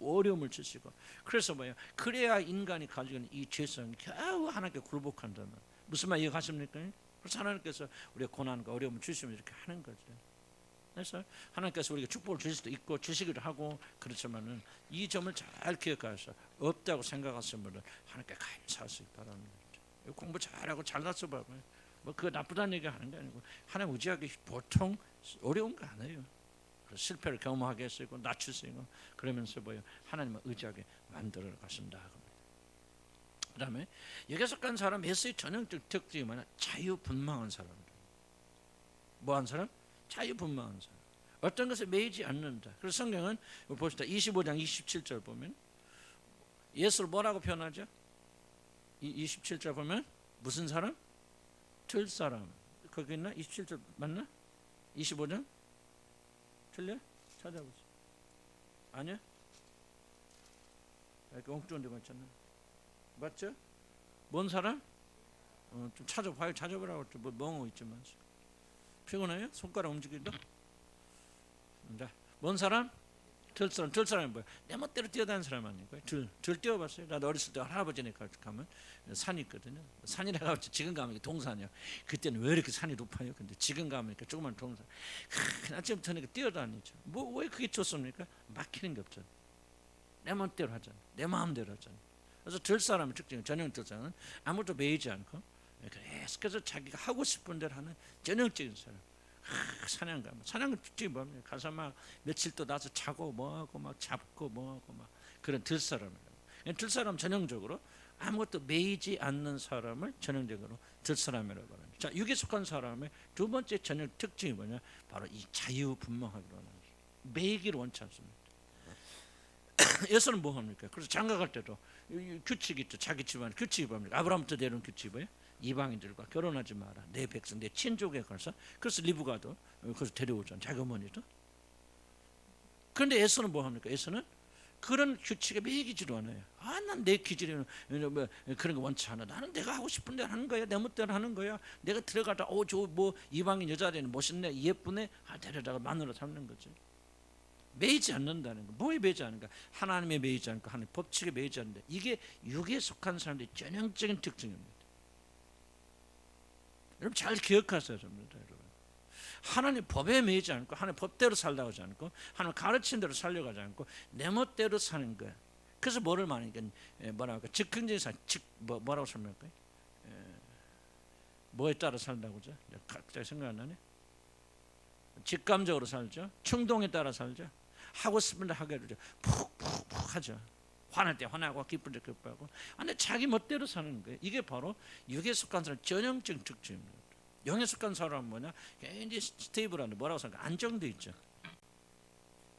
어려움을 주시고 그래서 뭐예요? 그래야 인간이 가지고 있는 이 죄성이 겨우 하나님께 굴복한다는 무슨 말 이해가십니까? 그래서 하나님께서 우리가 고난과 어려움을 주시면 이렇게 하는 거죠. 그래서 하나님께서 우리가 축복을 주실 수도 있고 주시기도 하고 그렇지만은 이 점을 잘 기억하셔서 없다고 생각하시는 분은 하나님께 감사하시기 바랍니다. 공부 잘하고 잘났어 봐봐요. 뭐 그거 나쁘다는 얘기 하는 게 아니고 하나님 의지하기 보통 어려운 거 아니에요. 실패를 경험하게 쓰고 낮추시고 그러면서 뭐요 하나님을 의지하게 만들어 가신다. 그다음에 여기에 속한 사람 예수의 전형적 특징이 뭐냐? 자유분방한 사람들. 뭐한 사람? 자유분방한 사람. 어떤 것에 매이지 않는다. 그래서 성경은 보시다 25장 27절 보면 예수를 뭐라고 표현하죠? 27절 보면 무슨 사람? 들사람. 거기 있나? 27절 맞나? 25장? 틀려? 찾아보세요. 아니야? 이렇게 엉뚱한 데 맞잖아. 맞죠? 뭔 사람? 좀 찾아봐요. 찾아보라고 뭐 멍하고 있지만 피곤해요? 손가락 움직이다? 뭔 사람? 들사람. 들사람이 뭐야? 내 멋대로 뛰어다니는 사람 아니고요. 들 뛰어봤어요. 나도 어렸을 때 할아버지네 가면 산이 있거든요. 산이라고 하면 지금 가면 동산이요. 그때는 왜 이렇게 산이 높아요? 근데 지금 가면 조그만 동산. 아침부터 뛰어다니죠. 뭐 왜 그게 좋습니까? 막히는 게 없잖아요. 내 멋대로 하잖아요. 내 마음대로 하잖아요. 그래서 들사람의 특징은 전형 들사람은 아무도 매이지 않고 그래서 자기가 하고 싶은 대로 하는 전형적인 사람. 사냥 특징이 뭡니까? 가서 막 며칠 또 나서 자고 뭐하고 막 잡고 뭐하고 막 그런 들사람이라고. 들사람 전형적으로 아무것도 매이지 않는 사람을 전형적으로 들사람이라고 합니다. 자, 육에 속한 사람의 두 번째 전형 특징이 뭐냐? 바로 이 자유분방하기로 하는 거예요. 매이기를 원치 않습니다. 예수는 뭐 합니까? 그래서 장가 갈 때도 규칙이 있죠. 자기 집안 규칙이 뭡니까? 아브라함부터 내려온 규칙이 뭐예요? 이방인들과 결혼하지 마라. 내 백성, 내 친족에 가서. 그래서 리브가도 그래서 데려오잖아. 자기 어머니도. 그런데 에서는 뭐 합니까? 에서는 그런 규칙에 매이지도 않아요. 난 내 기질에는 뭐 그런 거 원치 않아. 나는 내가 하고 싶은 대로 하는 거야. 내 멋대로 하는 거야. 내가 들어가다 저 뭐 이방인 여자들은 멋있네, 예쁘네, 데려다가 마누라 삼는 거지. 매이지 않는다는 거. 뭐에 매이지 않는가? 하나님에 매이지 않고 하나님 법칙에 매이지 않는다. 이게 육에 속한 사람들의 전형적인 특징입니다. 여러분 잘 기억하셔야 됩니다. 여러분. 하나님 법에 매이지 않고 하나님 법대로 살라고 하지 않고 하나님 가르친 대로 살려가지 않고 내 멋대로 사는 거야. 그래서 뭐를 말하니까 뭐라고 할까? 즉흥적인 삶, 뭐라고 설명할까요? 뭐에 따라 산다고 하죠? 갑자기 생각 안 나네. 직감적으로 살죠. 충동에 따라 살죠. 하고 싶은 데 하게 되죠. 푹푹푹 하죠. 화날 때 화나고 기쁠 때 기뻐하고. 근데 자기 멋대로 사는 거예요. 이게 바로 육에 속한 사람 전형적인 특징입니다. 영에 속한 사람은 뭐냐? 굉장히 스테이블한데 뭐라고 생각해? 안정돼 있죠.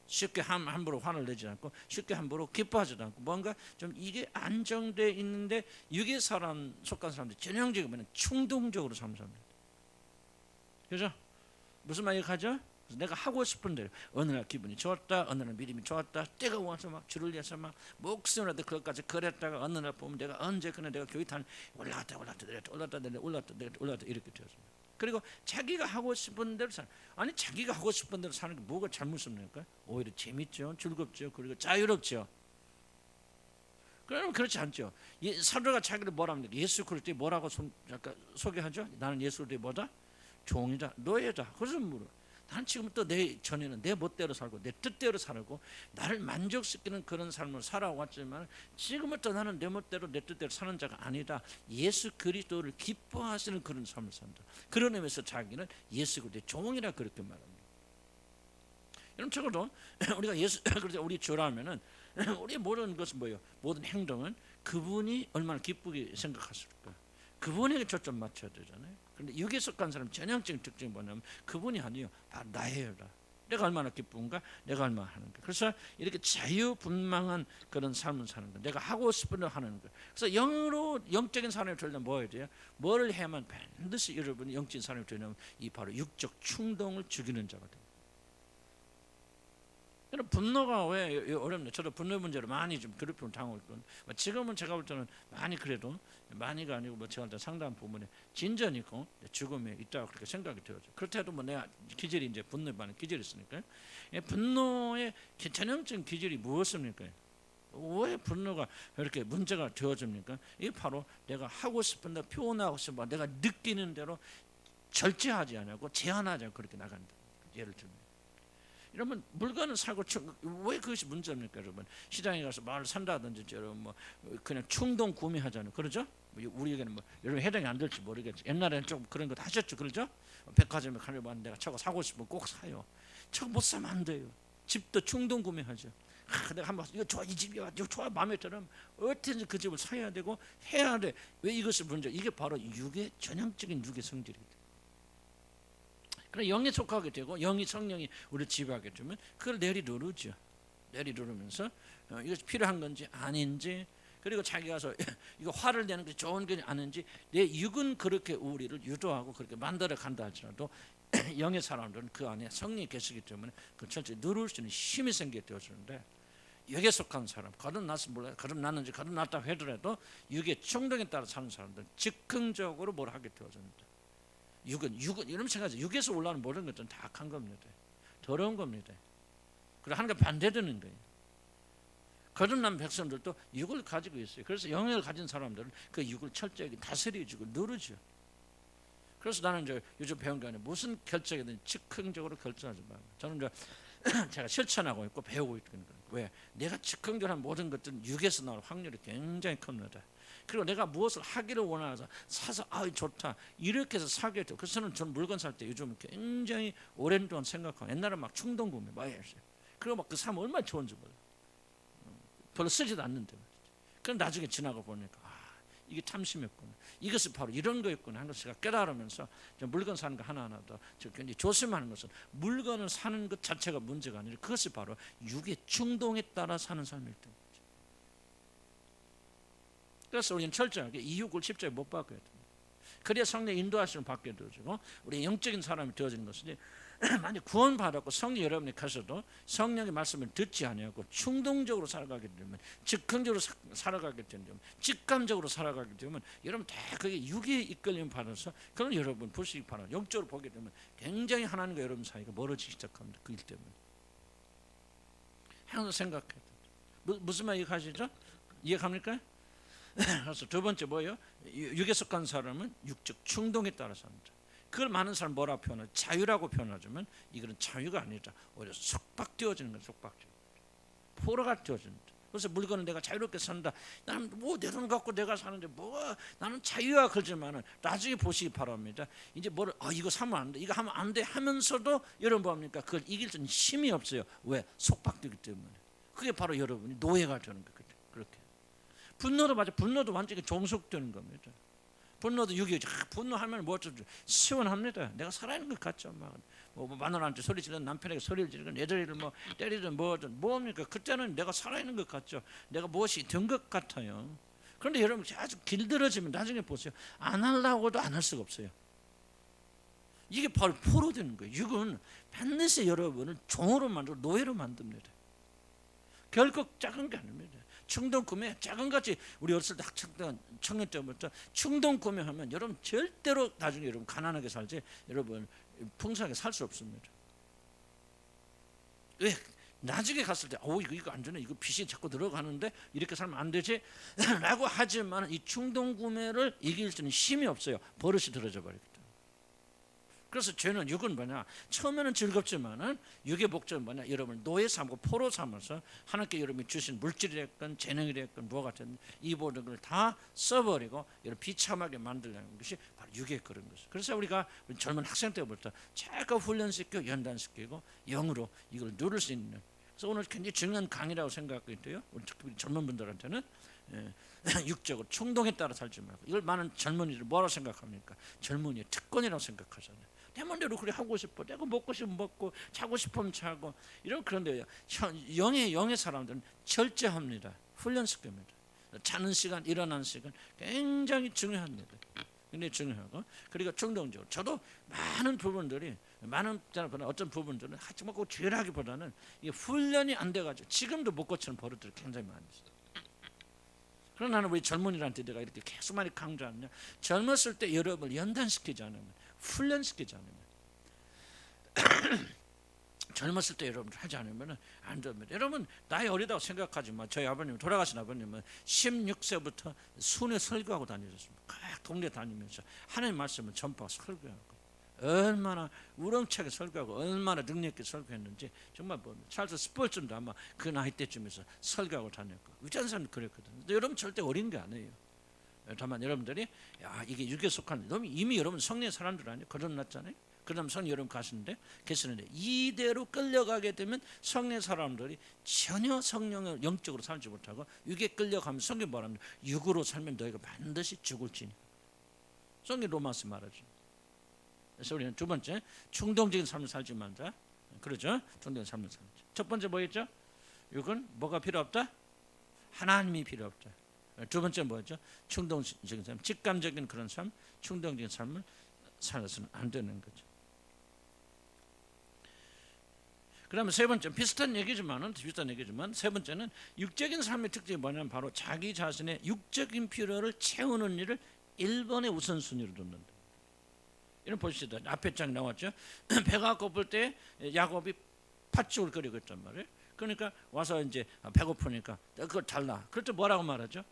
쉽게 함부로 화를 내지 않고 쉽게 함부로 기뻐하지도 않고 뭔가 좀 이게 안정돼 있는데 육에 속한 사람들 전형적인 뭐냐? 충동적으로 삽니다. 그죠? 무슨 말이 가죠? 내가 하고 싶은 대로 어느 날 기분이 좋았다, 어느 날 믿음이 좋았다, 때가 와서 막 주를 위해서 막 목숨이라도 그것까지 그랬다가 어느 날 보면 내가 언제거나 내가 교회 올라갔다 내렸다 이렇게 되었습니다. 그리고 자기가 하고 싶은 대로 사는, 아니 자기가 하고 싶은 대로 사는 게 뭐가 잘못입니까? 오히려 재밌죠, 즐겁죠, 그리고 자유롭죠. 그러면 그렇지 않죠. 사도가 자기를 뭐라 합니까? 예수 그리스도에 뭐라고 소개하죠? 나는 예수 그리스도의 뭐다? 종이다, 노예다. 그래서 물어. 나는 지금부터 내 전에는 내 멋대로 살고 내 뜻대로 살고 나를 만족시키는 그런 삶을 살아왔지만 지금부터 나는 내 멋대로 내 뜻대로 사는 자가 아니다. 예수 그리스도를 기뻐하시는 그런 삶을 산다. 그런 의미에서 자기는 예수 그리스도의 종이라 그렇게 말합니다. 여러분 적어도 우리가 예수 그리스도 우리 주라면은 우리의 모든 것은 뭐예요? 모든 행동은 그분이 얼마나 기쁘게 생각하실까? 그분에게 초점 맞춰야 되잖아요. 그런데 육에 속한 사람 전형적인 특징이 뭐냐면 그분이 아니에요. 나예요다. 내가 얼마나 기쁜가? 내가 얼마나 하는가? 그래서 이렇게 자유분방한 그런 삶을 사는 거. 내가 하고 싶은 대로 하는 거. 그래서 영적인 사람이 되려면 뭐 해야 돼요? 뭘 해야만 반드시 여러분이 영적인 사람이 되려면 이 바로 육적 충동을 죽이는 자가 돼요. 분노가 왜 어렵냐? 저도 분노 문제로 많이 좀 괴롭힘을 당하고 있거든요. 지금은 제가 볼 때는 많이 그래도 많이가 아니고 제가 볼 때 상당 부분에 진전이 있고 죽음이 있다고 그렇게 생각이 들어죠. 그렇다도 내가 기질이 이제 분노에 많은 기질이 있으니까 분노의 전형적인 기질이 무엇입니까? 왜 분노가 이렇게 문제가 되어집니까? 이게 바로 내가 하고 싶은 대로 표현하고 싶은 내가 느끼는 대로 절제하지 않고 제한하지 않고 그렇게 나간다. 예를 들면. 여러분 물건을 사고 왜 그것이 문제입니까? 여러분 시장에 가서 말을 산다든지 여러분 뭐 그냥 충동 구매하잖아요. 그러죠? 우리에게는 여러분 해당이 안 될지 모르겠죠. 옛날에는 좀 그런 거 하셨죠, 그러죠? 백화점에 가려면 내가 저거 사고 싶으면 꼭 사요. 저거 못 사면 안 돼요. 집도 충동 구매하죠. 내가 한번 이거 좋아, 이 집이야, 이거 좋아, 마음에 들으면 어떻게든지 그 집을 사야 되고 해야 돼. 왜 이것이 문제? 이게 바로 전형적인 육의 성질이거든. 그럼 영에 속하게 되고 영이 성령이 우리를 지배하게 되면 그걸 내리누르죠. 내리누르면서 이것이 필요한 건지 아닌지, 그리고 자기가 이거 화를 내는 게 좋은 게 아닌지, 내 육은 그렇게 우리를 유도하고 그렇게 만들어 간다 할지라도 영의 사람들은 그 안에 성령이 계시기 때문에 그 철저히 누를 수 있는 힘이 생기게 되어지는데, 육에 속한 사람, 거듭났는지 거듭났다고 하더라도 육의 충동에 따라 사는 사람들은 즉흥적으로 뭘 하게 되어집니다. 육은 이런 생각하죠. 육에서 올라오는 모든 것들은 다 악한 겁니다. 더러운 겁니다. 그리고 하나님과 반대되는 거예요. 거듭난 백성들도 육을 가지고 있어요. 그래서 영을 가진 사람들은 그 육을 철저하게 다스려주고 누르죠. 그래서 나는 요즘 배운 게 아니라 무슨 결정이든 즉흥적으로 결정하지 말고, 저는 제가 실천하고 있고 배우고 있거든요. 왜? 내가 즉흥적으로 한 모든 것들은 육에서 나올 확률이 굉장히 큽니다. 그리고 내가 무엇을 하기를 원해서 사서 좋다 이렇게 해서 사게 돼요. 그래서 전 물건 살 때 요즘 굉장히 오랜 동안 생각하고, 옛날에 막 충동 구매 많이 했어요. 그리고 막 그 사면 얼마나 좋은지 몰라요. 별로 쓰지도 않는데. 그럼 나중에 지나가 보니까 이게 탐심이었구나, 이것이 바로 이런 거였구나 하는 것을 깨달으면서 물건 사는 거 하나하나 더 굉장히 조심하는 것은 물건을 사는 것 자체가 문제가 아니라 그것이 바로 육의 충동에 따라 사는 삶일 때. 그래서 우리는 철저하게 이 육을 십자가에 못 박아야 됩니다. 그래야 성령 인도하심을 받게 되어지고 우리 영적인 사람이 되어지는 것이지. 만약 구원받았고 성령 여러분이 가셔도 성령의 말씀을 듣지 아니하고 충동적으로 살아가게 되면, 즉흥적으로 살아가게 되면, 직감적으로 살아가게 되면 여러분 다 그게 육의 이끌림 받아서 그럼 여러분 불식이 바라 영적으로 보게 되면 굉장히 하나님과 여러분 사이가 멀어지기 시작합니다. 그 일 때문에. 항상 생각해야 돼요. 무슨 말 이해하시죠? 이해합니까? 그래서 두 번째 뭐예요? 육에 속한 사람은 육적 충동에 따라 삽니다. 그걸 많은 사람 뭐라고 표현하죠? 자유라고 표현하지만 이거는 자유가 아니라 오히려 속박되어지는 거예요. 속박되어 포로가 되어집니다. 그래서 물건은 내가 자유롭게 산다. 나는 뭐 내 돈 갖고 내가 사는데 뭐 나는 자유와 그러지만은 나중에 보시기 바랍니다. 이제 뭐를 이거 사면 안 돼, 이거 하면 안 돼 하면서도 여러분 뭡니까? 그걸 이길 수 있는 힘이 없어요. 왜? 속박되기 때문에. 그게 바로 여러분이 노예가 되는 거예요. 그렇게. 분노도 맞아. 분노도 완전히 종속되는 겁니다. 분노도 육이죠. 분노하면 뭐 어쩌죠? 시원합니다. 내가 살아있는 것 같죠. 뭐 마누라한테 소리 지르는, 남편에게 소리를 지르는, 애들을 뭐 때리든 뭐든 뭡니까? 그때는 내가 살아있는 것 같죠. 내가 무엇이 된 것 같아요. 그런데 여러분 아주 길들어지면 나중에 보세요. 안 하려고도 안 할 수가 없어요. 이게 바로 포로 되는 거예요. 육은 반드시 여러분을 종으로 만들고 노예로 만듭니다. 결코 작은 게 아닙니다. 충동 구매, 작은 같이 우리 어렸을 때 학창 청년 때부터 충동 구매하면 여러분 절대로 나중에 여러분 가난하게 살지 여러분 풍성하게 살 수 없습니다. 왜? 나중에 갔을 때 이거 안 되네, 이거 빚이 자꾸 들어가는데 이렇게 살면 안 되지 라고 하지만 이 충동 구매를 이길 수 있는 힘이 없어요. 버릇이 들어져 버리기 때문에. 그래서 죄는 육은 뭐냐? 처음에는 즐겁지만은 육의 목적은 뭐냐? 여러분을 노예 삼고 포로 삼아서 하나님께 여러분이 주신 물질이 됐건 재능이 됐건 뭐가 됐든 이 모든 걸 다 써버리고 여러분 비참하게 만들려는 것이 바로 육의 그런 것이죠. 그래서 우리가 젊은 학생 때부터 자꾸 훈련시키고 연단시키고 영으로 이걸 누릴 수 있는. 그래서 오늘 굉장히 중요한 강의라고 생각하고 있어요. 우리 특히 젊은 분들한테는 육적으로 충동에 따라 살지 말고. 이걸 많은 젊은이들 뭐라고 생각합니까? 젊은이의 특권이라고 생각하잖아요. 내 맘대로 그래 하고 싶어. 내가 먹고 싶으면 먹고 자고 싶으면 자고. 그런데 영의 사람들은 절제합니다. 훈련시킵니다. 자는 시간, 일어나는 시간 굉장히 중요합니다. 굉장히 중요하고, 그리고 충동적으로 저도 많은 부분들이 어떤 부분들은 하지 말고 죄라기보다는 이게 훈련이 안 돼가지고 지금도 못 고치는 버릇들이 굉장히 많이 있어요. 그러나 나는 우리 젊은이들한테 내가 이렇게 계속 많이 강조하느냐, 젊었을 때 여러분을 연단시키지 않으면, 훈련시키지 않으면 젊었을 때 여러분들 하지 않으면 안 됩니다. 여러분 나이 어리다고 생각하지 마. 저희 아버님, 돌아가신 아버님은 16세부터 순회 설교하고 다니셨습니다. 각 동네 다니면서 하나님 말씀을 전파하고 설교하고, 얼마나 우렁차게 설교하고 얼마나 능력 있게 설교했는지 정말 봅니다. 찰스 스펄전도 아마 그 나이 때쯤에서 설교하고 다녔고, 위대한 사람도 그랬거든요. 근데 여러분 절대 어린 게 아니에요. 다만 여러분들이 이게 육에 속한 이미 여러분 성령의 사람들 아니에요? 거듭났잖아요. 그다음 성령 여러분 계시는데 이대로 끌려가게 되면 성령의 사람들이 전혀 성령을 영적으로 살지 못하고 육에 끌려가면 성경 말합니다. 육으로 살면 너희가 반드시 죽을지니. 성경 로마서 말하죠. 그래서 우리는 두 번째, 충동적인 삶을 살지 말자. 그러죠? 충동적인 삶을 살자. 첫 번째 뭐였죠? 육은 뭐가 필요 없다? 하나님이 필요 없다. 두 번째 뭐였죠? 충동적인 삶, 직감적인 그런 삶, 충동적인 삶을 살아서는 안 되는 거죠. 그다음에 세 번째, 비슷한 얘기지만 세 번째는 육적인 삶의 특징이 뭐냐면 바로 자기 자신의 육적인 필요를 채우는 일을 1번의 우선순위로 둔다. 이런 보시다. 앞에 장 나왔죠. 배가 고플 때 야곱이 팥죽을 끓이고 있단 말이에요. 그러니까 와서 이제 배고프니까 그걸 달라. 그럴 때 뭐라고 말하죠?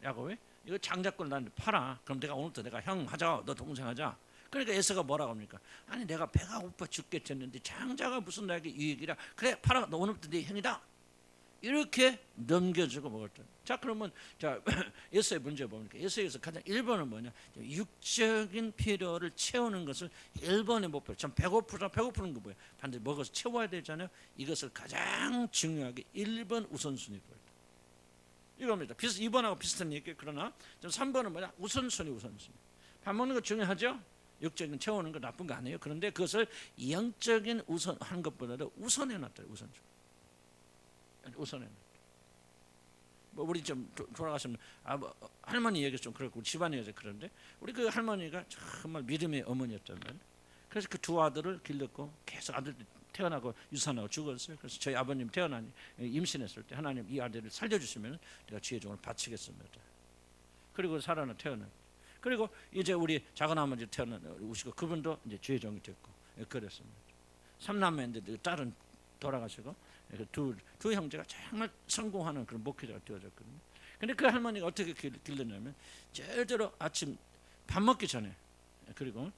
야곱이 이거 장작걸 나한테 팔아. 그럼 내가 오늘부터 내가 형 하자, 너 동생 하자. 그러니까 에서가 뭐라고 합니까? 아니 내가 배가 고파 죽겠겠는데 장자가 무슨 나에게 유익이라. 그래 팔아, 너 오늘부터 네 형이다. 이렇게 넘겨주고 먹었다. 자 그러면 에서의 문제 뭡니까? 에서에서 가장 1번은 뭐냐? 육적인 필요를 채우는 것을 1번의 목표. 참 배고프는 거 뭐예요? 반드시 먹어서 채워야 되잖아요. 이것을 가장 중요하게 1번 우선순위로 했다. 이겁니다. 2번하고 비슷한 얘기. 그러나 3번은 뭐냐? 우선순위. 밥 먹는 거 중요하죠? 육적인 채우는 거 나쁜 거 아니에요. 그런데 그것을 영적인 우선한 것보다도 우선해놨다. 우선해놨다. 뭐 우리 좀 돌아가시면 할머니 얘기 좀 그렇고 집안이 그런데 우리 그 할머니가 정말 믿음의 어머니였단 말이에요. 그래서 그 두 아들을 길렀고 계속 아들 태어나고 유산하고 죽었어요. 그래서 저희 아버님 태어나니 임신했을 때 하나님 이 아들을 살려주시면 내가 주의 종을 바치겠습니다. 그리고 살아나 태어나. 그리고 이제 우리 작은 아버지 태어나시고 그분도 이제 주의 종이 됐고 그랬습니다. 삼남매인데 딸은 돌아가시고 두 형제가 정말 성공하는 그런 목회자가 되어졌거든요. 근데 그 할머니가 어떻게 길렀냐면 절대로 아침 밥 먹기 전에 그리고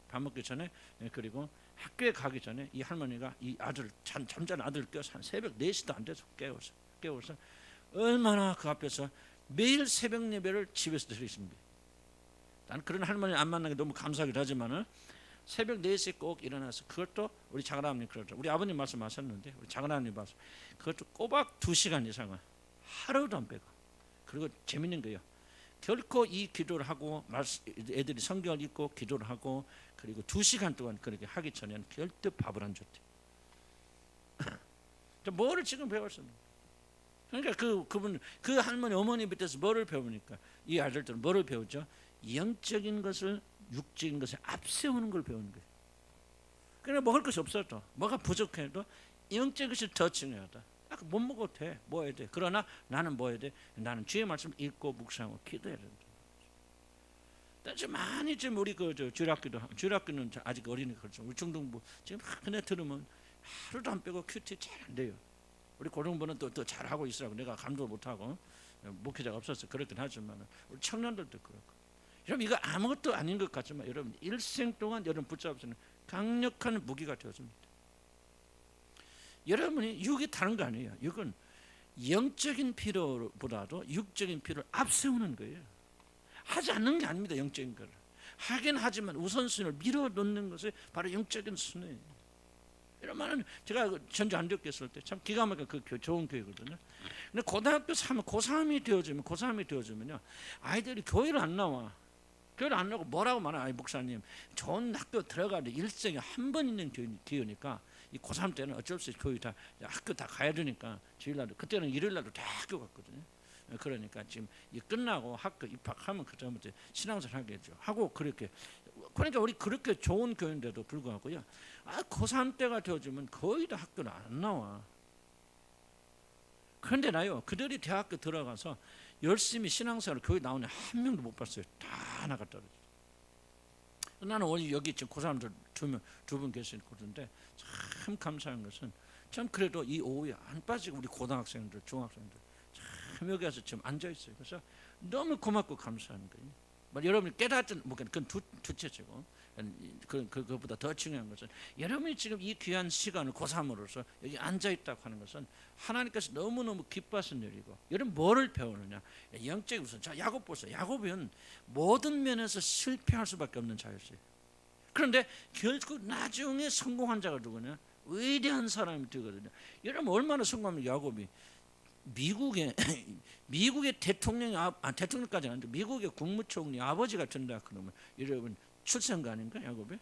그리고 학교에 가기 전에 이 할머니가 이 아들 잠자는 아들을 깨워서 한 새벽 4시도 안 돼서 깨워서 얼마나 그 앞에서 매일 새벽 예배를 집에서 드리십니다. 난 그런 할머니 안 만나게 너무 감사하기도 하지만은 새벽 4시에 꼭 일어나서 그것도 우리 작은아버님 그러죠. 우리 아버님 말씀하셨는데 우리 작은아버님 말씀 그것도 꼬박 2시간 이상은 하루도 안 빼고. 그리고 재밌는 거예요. 결코 이 기도를 하고 애들이 성경을 읽고 기도를 하고 그리고 2시간 동안 그렇게 하기 전에는 절대 밥을 안 줬대. 뭐를 지금 배웠습니까? 그러니까 그분 그 할머니 어머니 밑에서 뭐를 배우니까 이 아들들은 뭐를 배우죠? 영적인 것을 육적인 것을 앞세우는 걸 배우는 거예요. 그러니까 먹을 것이 없어도 뭐가 부족해도 영적인 것이 더 중요하다. 못 먹어도 돼. 뭐 해야 돼. 그러나 나는 뭐 해야 돼. 나는 주의 말씀 읽고 묵상하고 기도해야 된다. 지금 많이 지금 우리 주일학교는 아직 어리니까 그렇죠. 우리 중등부 지금 그네 들으면 하루도 안 빼고 큐티 잘 안 돼요. 우리 고등부는 또 잘하고 있으라고 내가 감독을 못하고 목회자가 없어서 그렇긴 하지만 우리 청년들도 그렇고. 여러분 이거 아무것도 아닌 것 같지만 여러분 일생 동안 여러분 붙잡으시는 강력한 무기가 되어집니다. 여러분이 육이 다른 거 아니에요. 육은 영적인 필요보다도 육적인 필요를 앞세우는 거예요. 하지 않는 게 아닙니다. 영적인 거를 하긴 하지만 우선순위를 밀어놓는 것이 바로 영적인 순위예요. 이런 말은 제가 전주 안디옥교회 있을 때 참 기가 막히게 그 좋은 교회거든요. 근데 고등학교 3 고3이 되어지면요 아이들이 교회를 안 나와. 교회를 안 나오고 뭐라고 말하나? 아니 목사님 좋은 학교 들어가는데 일생에 한 번 있는 기회니까 이 고3 때는 어쩔 수 없이 교회 다 학교 다 가야 되니까 주일날도 그때는 일요일날도 다 학교 갔거든요. 그러니까 지금 이 끝나고 학교 입학하면 그때부터 신앙생활 하겠죠. 하고 그렇게 그러니까 우리 그렇게 좋은 교회인데도 불구하고요. 고3 때가 되어지면 거의 다 학교를 안 나와. 그런데 나요 그들이 대학교 들어가서 열심히 신앙생활 교회 나오는 한 명도 못 봤어요. 다 나갔다 그러죠. 나는 오늘 여기 지금 고3들 두 분 계시거든요. 참 감사한 것은 참 그래도 이 오후에 안 빠지고 우리 고등학생들 중학생들 참 여기 와서 지금 앉아 있어요. 그래서 너무 고맙고 감사한 거예요. 뭐 여러분이 깨닫든 뭐 그건 두째치고 그것보다 더 중요한 것은 여러분이 지금 이 귀한 시간을 고3으로서 여기 앉아 있다고 하는 것은 하나님께서 너무너무 기뻐하신 일이고 여러분 뭐를 배우느냐 영적인 우선 자 야곱 보세요. 야곱은 모든 면에서 실패할 수밖에 없는 자였어요. 그런데 결국 나중에 성공한 자가 누구냐 위대한 사람이 되거든요. 여러분 얼마나 성공하면 야곱이 미국의 대통령이 대통령까지는 아닌데 미국의 국무총리 아버지가 된다 그러면 여러분 출생가 아닌가 야곱의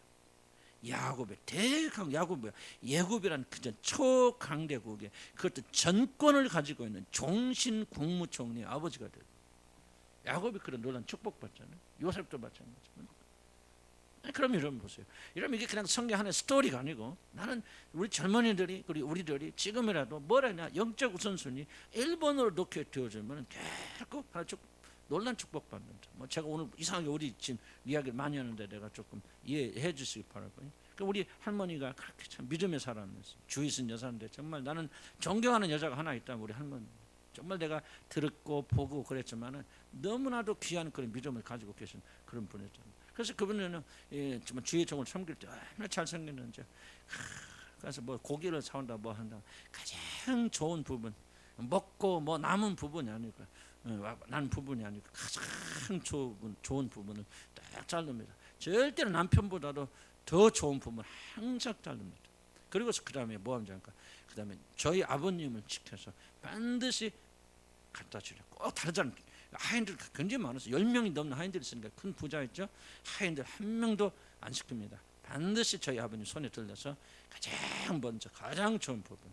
대강 야곱이야. 예굽이란 그 초강대국의 그것도 전권을 가지고 있는 종신 국무총리 아버지가 되고 야곱이 그런 놀라운 축복받잖아요. 요셉도 마찬가지죠. 그럼 여러분 보세요. 여러분 이게 그냥 성경 하나의 스토리가 아니고 나는 우리 젊은이들이 그리고 우리들이 지금이라도 뭐라냐 영적 우선순위 1번으로 놓게 되어지면 결국 하나 놀란 축복받는다. 뭐 제가 오늘 이상하게 우리 지금 이야기를 많이 하는데 내가 조금 이해해 주시기 바라고요. 그러니까 우리 할머니가 그렇게 참 믿음의 사람이었어요. 주의신 여사인데 정말 나는 존경하는 여자가 하나 있다. 우리 할머니. 정말 내가 들었고 보고 그랬지만은 너무나도 귀한 그런 믿음을 가지고 계신 그런 분이었잖아요. 그래서 그분은 정말 주의 종을 섬길 때 얼마나 잘생겼는지 그래서 뭐 고기를 사온다 뭐 한다 가장 좋은 부분 먹고 뭐 남은 부분이 아니고 난 부분이 아니고 가장 좋은 부분을 딱 자릅니다. 절대로 남편보다도 더 좋은 부분 항상 자릅니다. 그리고 그 다음에 뭐 합니까? 그 다음에 저희 아버님을 지켜서 반드시 갖다 주려 꼭 다르잖아요. 하인들 굉장히 많았어요. 10명이 넘는 하인들이 있으니까 큰 부자였죠. 하인들 한 명도 안 시킵니다. 반드시 저희 아버님 손에 들려서 가장 먼저 가장 좋은 부분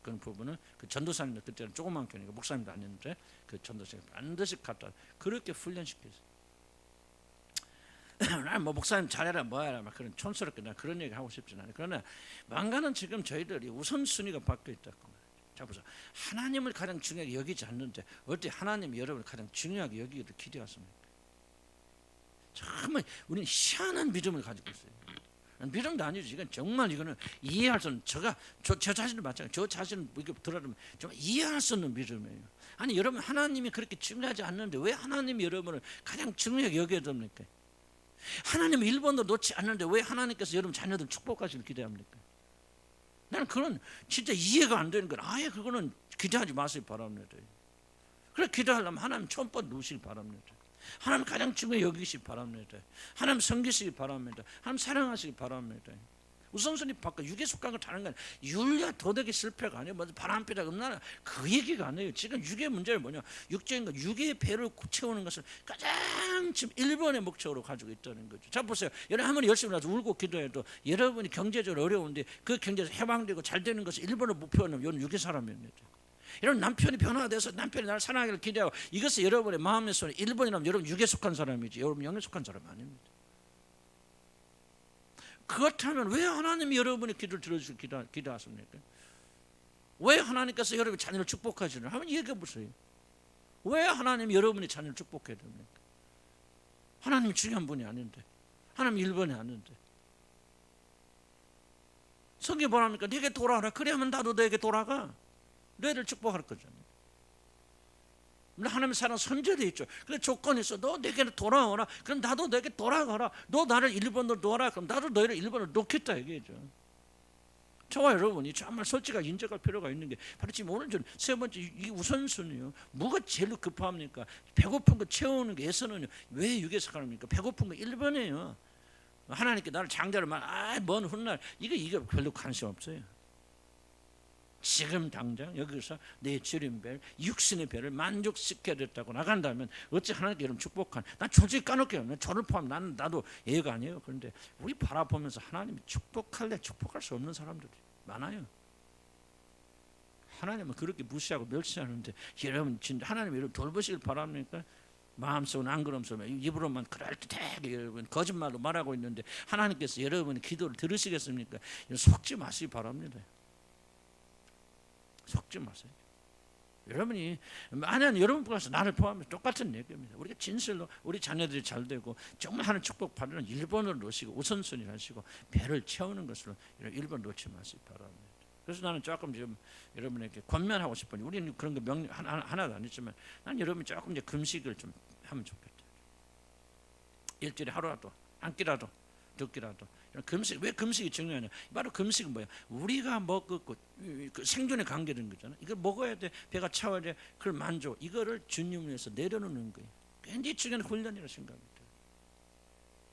그런 부분은 그 전도사님들 그때는 조그만 교회니까 목사님도 아니었는데 그 전도사님 반드시 갖다 그렇게 훈련시켰어요. 난 뭐 목사님 잘해라 뭐해라 막 그런 촌스럽게 난 그런 얘기 하고 싶진 않아요. 그러나 망가는 지금 저희들이 우선순위가 바뀌어 있다고 말이에요. 자 보세요. 하나님을 가장 중요하게 여기지 않는데 어떻게 하나님이 여러분을 가장 중요하게 여기기를 기대하십니까? 정말 우리는 희한한 믿음을 가지고 있어요. 믿음도 아니죠. 이건 정말 이거는 이해할 수 없는 저 자신을 마찬가지. 저 자신을 이렇게 들어보면 정말 이해할 수 없는 믿음이에요. 아니 여러분 하나님이 그렇게 중요하지 않는데 왜 하나님이 여러분을 가장 중요하게 여겨야 됩니까? 하나님은 1번도 놓지 않는데 왜 하나님께서 여러분 자녀들 축복하시길 기대합니까? 나는 그건 진짜 이해가 안 되는 건 아예 그거는 기대하지 마시기 바랍니다. 그래 기대하려면 하나님 첫번 놓으시기 바랍니다. 하나님 가장 중요히 여기시기 바랍니다. 하나님 섬기시기 바랍니다. 하나님 사랑하시기 바랍니다. 우선순위 바꿔 육에 속한 걸 다른 건 율리아 도덕의 실패가 아니에요. 뭐 바람피다 없나 그 얘기가 아니에요. 지금 육의 문제는 뭐냐? 육적인 것, 육의 배를 채우는 것을 가장 지금 1번의 목적으로 가지고 있다는 거죠. 자 보세요. 여러분 아무리 열심히 나서 울고 기도해도 여러분이 경제적으로 어려운데 그 경제에서 해방되고 잘 되는 것을 1번의 목표는 여러분 육의 사람입니다. 여러분 남편이 변화돼서 남편이 나를 사랑하기를 기대하고 이것이 여러분의 마음의 손에 1번이라면 여러분 육에 속한 사람이지 여러분 영에 속한 사람 아닙니다. 그렇다면 왜 하나님이 여러분의 기도를 들어주시고 기도하십니까? 왜 하나님께서 여러분의 자녀를 축복하시는 한번 얘기해 보세요. 왜 하나님이 여러분의 자녀를 축복해야 됩니까? 하나님이 중요한 분이 아닌데 하나님 1번이 아닌데 성경이 뭐랍니까? 네게 돌아오라. 그래야만 나도 너에게 돌아가. 너희를 축복할 거잖아요. 하나님의 사랑 선제되어 있죠. 그래 조건이 있어. 너 내게 돌아오라. 그럼 나도 너에게 돌아가라. 너 나를 1번으로 놓아라. 그럼 나도 너희를 1번으로 놓겠다 얘기죠. 저와 여러분이 정말 솔직하게 인정할 필요가 있는 게 바로 지금 오늘 전 세 번째 이 우선순위요. 뭐가 제일 급합니까? 배고픈 거 채우는 게 에서는요. 왜 육에서 가릅니까? 배고픈 거 1번이에요. 하나님께 나를 장자를 먼 훗날 이거 별로 관심 없어요. 지금 당장 여기서 내 주님 별 육신의 배를 만족시켜야 됐다고 나간다면 어찌 하나님께 여러분 축복한 난 솔직히 까놓게요. 저를 포함 나도 예가 아니에요. 그런데 우리 바라보면서 하나님이 축복할래 축복할 수 없는 사람들이 많아요. 하나님은 그렇게 무시하고 멸시하는데 여러분 진짜 하나님 여러분 돌보시길 바랍니까? 마음속은 안 그러면서 입으로만 그럴듯하게 여러분 거짓말로 말하고 있는데 하나님께서 여러분의 기도를 들으시겠습니까? 속지 마시기 바랍니다. 속지 마세요. 여러분이 만약 여러분 가서 나를 포함해서 똑같은 얘기입니다. 우리가 진실로 우리 자녀들이 잘 되고 정말 하는 축복 받으면 1번을 놓으시고 우선순위를 하시고 배를 채우는 것으로 1번 놓지 마시기 바랍니다. 그래서 나는 조금 지금 여러분에게 권면하고 싶으니 우리는 그런 거 하나도 안 했지만 난 여러분이 조금 이제 금식을 좀 하면 좋겠다. 일주일에 하루라도 한 끼라도 두 끼라도 금식. 왜 금식이 중요하냐? 바로 금식은 뭐야? 우리가 먹고 그 생존에 관계된 거잖아. 이걸 먹어야 돼. 배가 차워야 돼. 그걸 만족. 이거를 주님을 위해서 내려놓는 거예요. 굉장히 중요한 훈련이라고 생각합니다.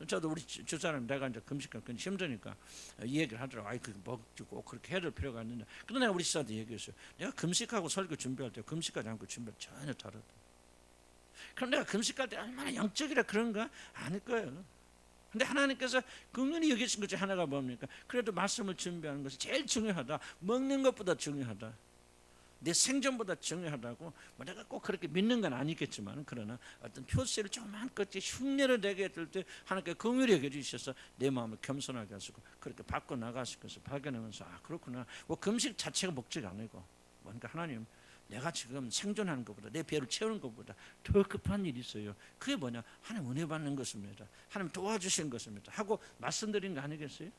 저도 우리 주사람 내가 이제 금식하기 굉장히 힘드니까 이 얘기를 하더라고. 아이 그 먹고 그렇게 해야 될 필요가 있느냐. 근데 내가 우리 지사한테 얘기했어요. 내가 금식하고 설교 준비할 때 금식하지 않고 준비할 때 전혀 다르다. 그럼 내가 금식할 때 얼마나 영적이라 그런가? 아닐 거예요. 근데 하나님께서 긍휼히 여기신 것 중 하나가 뭡니까? 그래도 말씀을 준비하는 것이 제일 중요하다. 먹는 것보다 중요하다. 내 생존보다 중요하다고. 뭐 내가 꼭 그렇게 믿는 건 아니겠지만 그러나 어떤 표시를 조그만 끝이 흉내를 내게 될 때 하나님께서 긍휼히 여겨주셔서 내 마음을 겸손하게 하시고 그렇게 바꿔 나가실 것을 발견하면서 아 그렇구나. 뭐 금식 자체가 목적이 아니고 뭔가 하나님 내가 지금 생존하는 것보다 내 배를 채우는 것보다 더 급한 일이 있어요. 그게 뭐냐? 하나님 은혜 받는 것입니다. 하나님 도와주시는 것입니다. 하고 말씀드린 거 아니겠어요?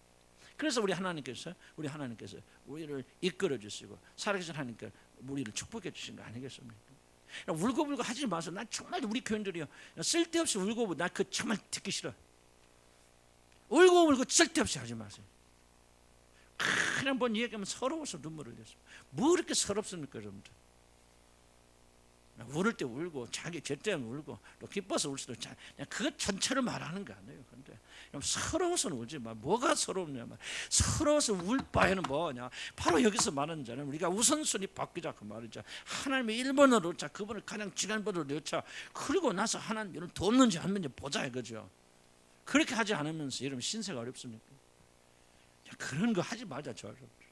그래서 우리 하나님께서 우리를 이끌어 주시고 살아계신 하나님께 우리를 축복해 주신 거 아니겠습니까? 울고불고 하지 마세요. 난 정말 우리 교인들이요 쓸데없이 울고불고 나 그 정말 듣기 싫어. 울고불고 쓸데없이 하지 마세요. 그냥 번 얘기하면 서러워서 눈물을 흘렸어요. 뭐 그렇게 서럽습니까 여러분들? 울을 때 울고 자기 죄 때문에 울고 또 기뻐서 울 수도 있고 그냥 그것 전체를 말하는 거 아니에요. 근데 서러워서는 울지 마. 뭐가 서럽냐? 서러워서 울 바에는 뭐냐? 바로 여기서 말하는 자는 우리가 우선순위 바뀌자 그 말이죠. 하나님의 1번으로 놓자. 그분을 가장 중요한 번으로 놓자. 그리고 나서 하나님을 돕는지 안 돕는지 보자 이거죠. 그렇게 하지 않으면서 여러분 신세가 어렵습니까? 그런 거 하지 말자.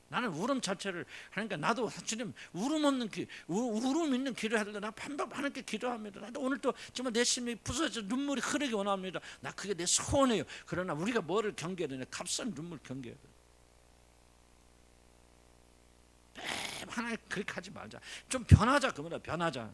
나는 울음 자체를 하니까 나도 주님 울음 없는 울음 있는 기도 하는데 나 반복하는 게 기도합니다. 나도 오늘 또 정말 내 심이 부서져 눈물이 흐르기 원합니다. 나 그게 내 소원이에요. 그러나 우리가 뭐를 경계해야 되냐? 값싼 눈물 경계해야 돼. 하나님 그렇게 하지 말자. 좀 변하자. 그거다. 변하자.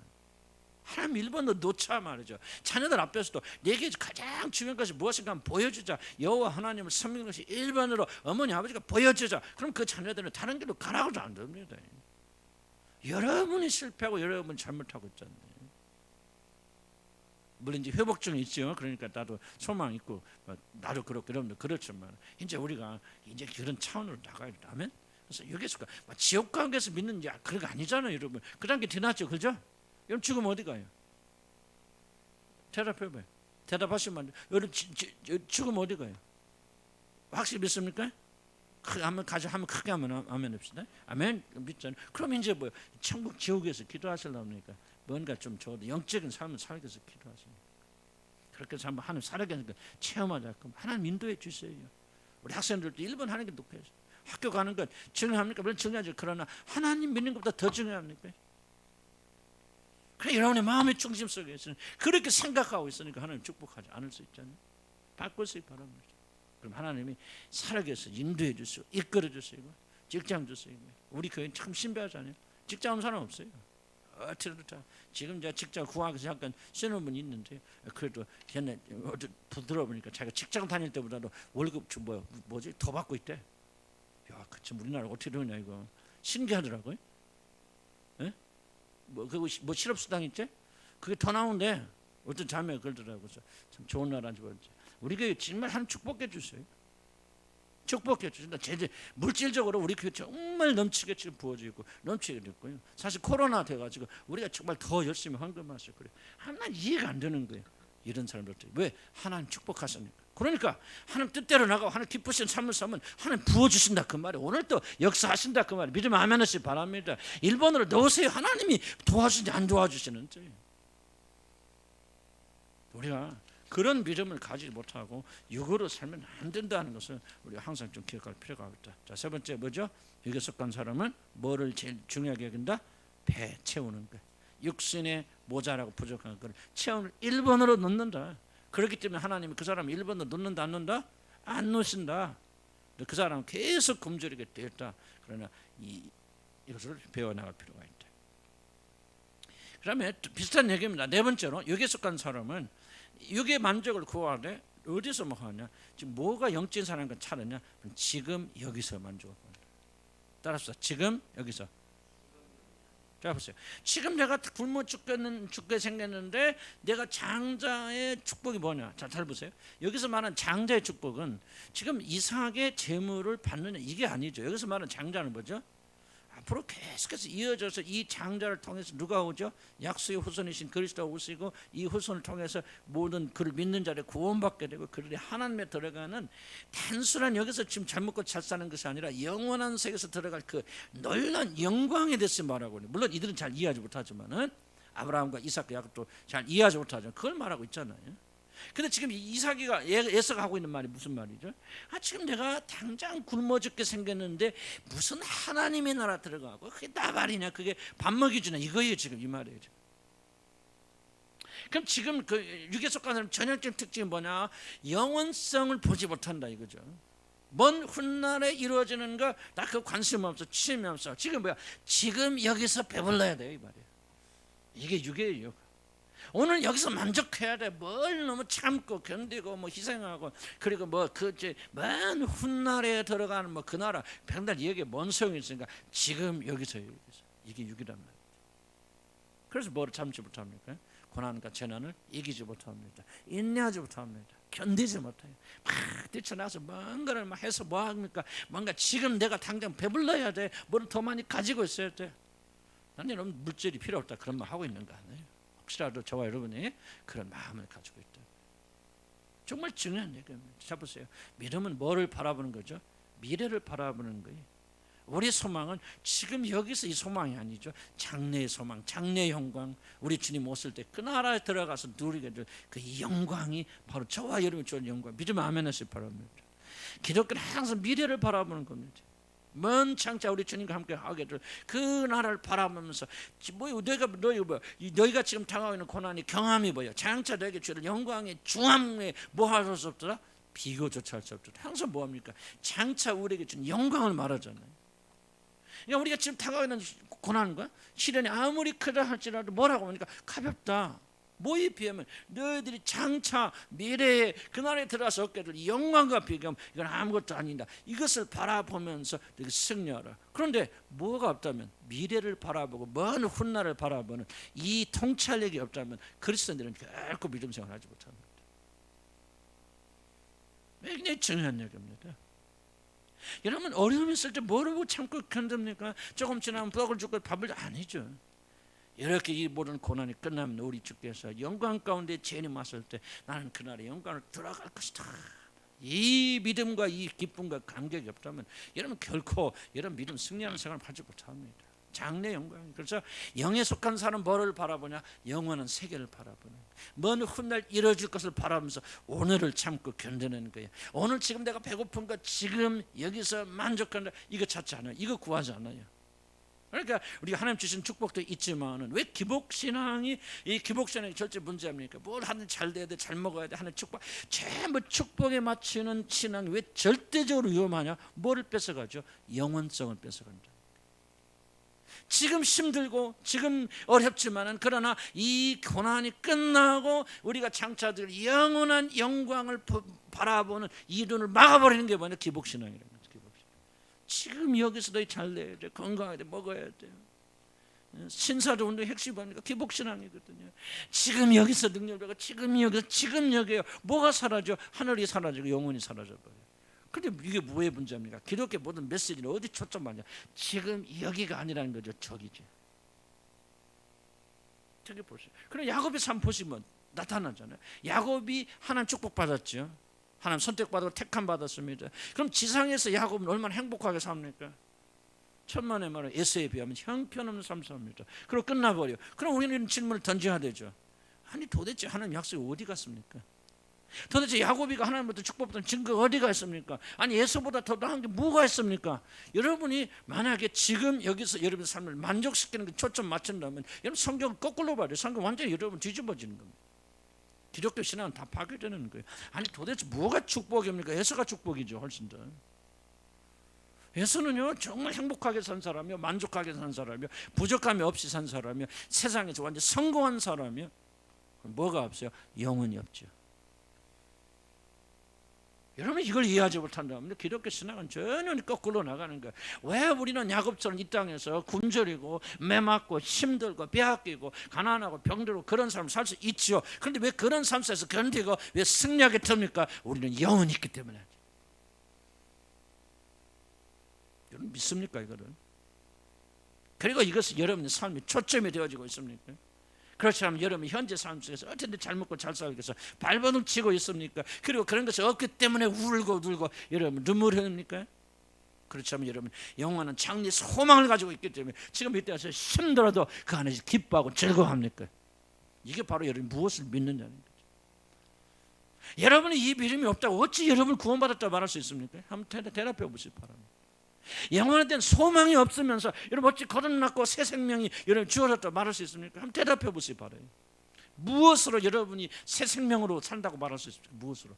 하나님 1번도 놓자 말이죠. 자녀들 앞에서도 내게 가장 중요한 것이 무엇인가 한번 보여주자. 여호와 하나님을 섬기는 것이 1번으로 어머니 아버지가 보여주자. 그럼 그 자녀들은 다른 길로 가라고도 안 됩니다. 여러분이 실패하고 여러분이 잘못하고 있잖아요. 물론 이제 회복증이 있죠. 그러니까 나도 소망 있고 나도 그렇고 여러분도 그렇지만 이제 우리가 이제 그런 차원으로 나가야 되면 그래서 여기서 지옥 가운데서 믿는 그런 거 아니잖아요, 여러분. 그 단계 지났죠, 그죠? 여러분 죽으면 어디 가요? 대답해봐요. 대답하시면 안 돼요. 여러분 죽으면 어디 가요? 확실히 믿습니까? 한번 크게 하면 아멘 합시다. 아멘 믿잖아요. 그럼 이제 뭐요? 천국 지옥에서 기도하시려니까 뭔가 좀 적어도 영적인 삶을 살기 위해서 기도하십니다. 그렇게 해서 한번 하나님 살아게 하니까 체험하자. 그럼 하나님 인도해 주세요. 우리 학생들도 1번 하는 게 높아요. 학교 가는 건 중요합니까? 물론 중요하죠. 그러나 하나님 믿는 것보다 더 중요합니까? 그래 여러분의 마음의 중심 속에 있으니 그렇게 생각하고 있으니까 하나님 축복하지 않을 수 있잖아요. 바꾸시기 바랍니다. 그럼 하나님이 살아계서 인도해 주시고 이끌어 주시고 직장 주시고 우리 교회는 참 신비하잖아요. 직장 없는 사람 없어요. 어떻게든 다 지금 이제 직장 구하기 위해서 잠깐 신혼분 있는데 그래도 걔네 들어보니까 자기가 직장 다닐 때보다도 월급 뭐지 더 받고 있대. 야, 그치 우리나라 어떻게 되냐 이거 신기하더라고요. 예? 뭐 실업수당 있지? 그게 더 나온대. 어떤 자매가 그러더라고요. 참 좋은 나라인지 모르지. 우리 교회 정말 하나님 축복해 주세요. 축복해 주신다. 물질적으로 우리 교회 정말 넘치게 지금 부어지고 넘치게 됐고요. 사실 코로나 돼가지고 우리가 정말 더 열심히 헌금하시고 그래. 하나님 이해가 안 되는 거예요. 이런 사람들 왜 하나님 축복하십니까? 그러니까 하나님 뜻대로 나가고 하나님 기쁘신 삶을 살면 하나님 부어주신다 그 말이에요. 오늘 또 역사하신다 그 말이에요. 믿으면 아멘 하시기 바랍니다. 1번으로 넣으세요. 하나님이 도와주시는지 안 도와주시는지. 우리가 그런 믿음을 가지지 못하고 육으로 살면 안 된다는 것을 우리가 항상 좀 기억할 필요가 있다. 자, 세 번째 뭐죠? 육에 속한 사람은 뭐를 제일 중요하게 여긴다? 배 채우는 것. 육신의 모자라고 부족한 걸 체험을 1번으로 넣는다. 그렇기 때문에 하나님이 그 사람을 1번으로 넣는다 안 넣는다? 안 넣으신다. 그 사람은 계속 굶주리게 되었다. 그러나 이것을 배워나갈 필요가 있다. 그러면 비슷한 얘기입니다. 네 번째로 육에 속한 사람은 육의 만족을 구하되 어디서 뭐 하냐? 지금 뭐가 영적인 사람과 차르냐? 지금 여기서 만족을 구한다. 따라서 지금 여기서. 자 보세요. 지금 내가 굶어 죽게 생겼는데 내가 장자의 축복이 뭐냐? 잘 보세요. 여기서 말하는 장자의 축복은 지금 이삭의 재물을 받느냐 이게 아니죠. 여기서 말하는 장자는 뭐죠? 앞으로 계속해서 이어져서 이 장자를 통해서 누가 오죠? 약속의 후손이신 그리스도가 오시고 이 후손을 통해서 모든 그를 믿는 자를 구원받게 되고 그들이 하나님에 들어가는 단순한 여기서 지금 잘 먹고 잘 사는 것이 아니라 영원한 세계에서 들어갈 그 놀라운 영광에 대해서 말하고 있는. 물론 이들은 잘 이해하지 못하지만은 아브라함과 이삭과 야곱도 잘 이해하지 못하죠. 그걸 말하고 있잖아요. 근데 지금 이삭이가 에서가 하고 있는 말이 무슨 말이죠? 지금 내가 당장 굶어 죽게 생겼는데 무슨 하나님의 나라 들어가고 그게 나발이냐 그게 밥 먹이 주냐 이거예요 지금 이 말이에요. 그럼 지금 그 육에 속한 사람 전형적인 특징이 뭐냐? 영원성을 보지 못한다 이거죠. 먼 훗날에 이루어지는 거 나 그 관심 없어 취미 없어. 지금 뭐야? 지금 여기서 배불러야 돼요 이 말이에요. 이게 육이에요. 오늘 여기서 만족해야 돼. 뭘 너무 참고 견디고 뭐 희생하고 그리고 뭐그먼 훗날에 들어가는 뭐 그 나라 백날 여기에 뭔 소용이 있으니까 지금 여기서 이게 육이란 말이에요. 그래서 뭐를 참지 못합니까? 고난과 재난을 이기지 못합니다. 인내하지 못합니다. 견디지 못해요. 막 뛰쳐나서 뭔가를 막 해서 뭐 합니까? 뭔가 지금 내가 당장 배불러야 돼. 뭘 더 많이 가지고 있어야 돼. 나는 여러분 물질이 필요 없다 그런 말 하고 있는 거 아니에요. 혹시라도 저와 여러분이 그런 마음을 가지고 있다. 정말 중요한 얘기입니다. 자 보세요. 믿음은 뭐를 바라보는 거죠? 미래를 바라보는 거예요. 우리 소망은 지금 여기서 이 소망이 아니죠. 장래의 소망, 장래의 영광. 우리 주님 오실 때 그 나라에 들어가서 누리게 될 그 영광이 바로 저와 여러분이 주는 영광. 믿으면 아멘 하시기 바랍니다. 기독교는 항상 미래를 바라보는 겁니다. 먼 장차 우리 주님과 함께 하게 될 그 나라를 바라보면서 너희가 지금 당하고 있는 고난이 경함이 뭐야? 장차 너에게 주를 영광의 중함에 뭐할 수 없더라? 비교조차 할 수 없더라. 항상 뭐합니까? 장차 우리에게 준 영광을 말하잖아요. 그러니까 우리가 지금 당하고 있는 고난과 시련이 아무리 크다 할지라도 뭐라고 하니까 가볍다. 뭐에 비하면 너희들이 장차 미래에 그날에 들어가서 얻게 될 영광과 비교하면 이건 아무것도 아니다. 이것을 바라보면서 너희 승리하라. 그런데 뭐가 없다면 미래를 바라보고 먼 훗날을 바라보는 이 통찰력이 없다면 그리스도인들은 결코 믿음 생활을 하지 못합니다. 굉장히 중요한 얘기입니다. 여러분 어려움이 있을 때 뭐라고 참고 견딥니까? 조금 지나면 떡을 주고 밥을 아니죠. 이렇게 이 모든 고난이 끝나면 우리 주께서 영광 가운데 재림하실 때 나는 그날의 영광을 들어갈 것이다. 이 믿음과 이 기쁨과 감격이 없다면 여러분 결코 여러분 믿음 승리하는 생활을 하지 못합니다. 장래 영광. 그래서 영에 속한 사람은 뭐를 바라보냐? 영원한 세계를 바라보는, 먼 훗날 이루어질 것을 바라보면서 오늘을 참고 견뎌내는 거예요. 오늘 지금 내가 배고픈 것 지금 여기서 만족한다 이거 찾지 않아요. 이거 구하지 않아요. 그러니까 우리가 하나님 주신 축복도 있지만은 왜 기복신앙이 절대 문제입니까? 뭘 하든 잘 돼야 돼, 잘 먹어야 돼 하는 축복, 전부 축복에 맞추는 신앙이 왜 절대적으로 위험하냐? 뭐를 뺏어가죠? 영원성을 뺏어간다. 지금 힘들고 지금 어렵지만은 그러나 이 고난이 끝나고 우리가 장차들 영원한 영광을 바라보는 이 눈을 막아버리는 게 뭐냐? 기복신앙이라는 거죠. 지금 여기서 너희 잘 돼야 돼, 건강해야 돼, 먹어야 돼요. 신사도 운동 핵심 뭡니까? 기복신앙이거든요. 지금 여기서 능력을 배우고 지금 여기에요. 뭐가 사라져? 하늘이 사라지고 영혼이 사라져버려요. 그런데 이게 뭐의 문제입니까? 기독교 모든 메시지는 어디 초점하냐? 지금 여기가 아니라는 거죠. 저기죠. 저기 보세요. 그럼 야곱의 삶 보시면 나타나잖아요. 야곱이 하나님 축복받았죠. 하나님 선택받고 택함 받았습니다. 그럼 지상에서 야곱은 얼마나 행복하게 삽니까? 천만의 말은 에서에 비하면 형편없는 삶 삽니다. 그리고 끝나버려. 그럼 우리는 질문을 던져야 되죠. 아니 도대체 하나님 약속이 어디 갔습니까? 도대체 야곱이가 하나님부터 축복받은 증거가 어디가 있습니까? 아니 에서보다 더 나은 게 뭐가 있습니까? 여러분이 만약에 지금 여기서 여러분의 삶을 만족시키는 게 초점 맞춘다면 여러분 성경을 거꾸로 봐요. 성경 완전히 여러분 뒤집어지는 겁니다. 기독교 신앙은 다 파괴되는 거예요. 아니 도대체 뭐가 축복입니까? 에서가 축복이죠. 훨씬 더. 에서는요 정말 행복하게 산 사람이요, 만족하게 산 사람이요, 부족함이 없이 산 사람이요, 세상에서 완전 성공한 사람이요. 뭐가 없어요? 영혼이 없죠. 여러분 이걸 이해하지 못한다면 기독교 신앙은 전혀 거꾸로 나가는 거예요. 왜 우리는 야곱처럼 이 땅에서 굶주리고 매맞고 힘들고 빼앗기고 가난하고 병들고 그런 삶을 살 수 있지요. 그런데 왜 그런 삶 속에서 견디고 왜 승리하게 됩니까? 우리는 영혼이 있기 때문에. 여러분 믿습니까 이거를? 그리고 이것은 여러분의 삶이 초점이 되어지고 있습니까? 그렇지 않으면 여러분 현재 삶 속에서 어쨌든 잘 먹고 잘 살기 위해서 발버둥 치고 있습니까? 그리고 그런 것이 없기 때문에 울고 여러분 눈물 흘립니까? 그렇지 않으면 여러분 영원한 장래 소망을 가지고 있기 때문에 지금 이때에서 힘들어도 그 안에서 기뻐하고 즐거워합니까? 이게 바로 여러분이 무엇을 믿느냐는 거죠. 여러분이 이 믿음이 없다고 어찌 여러분을 구원받았다 말할 수 있습니까? 한번 대답해 보시기 바랍니다. 영원에 대한 소망이 없으면서 여러분 어찌 거듭났고 새 생명이 여러분 주어졌다 말할 수 있습니까? 한번 대답해 보시기 바라요. 무엇으로 여러분이 새 생명으로 산다고 말할 수 있습니까? 무엇으로?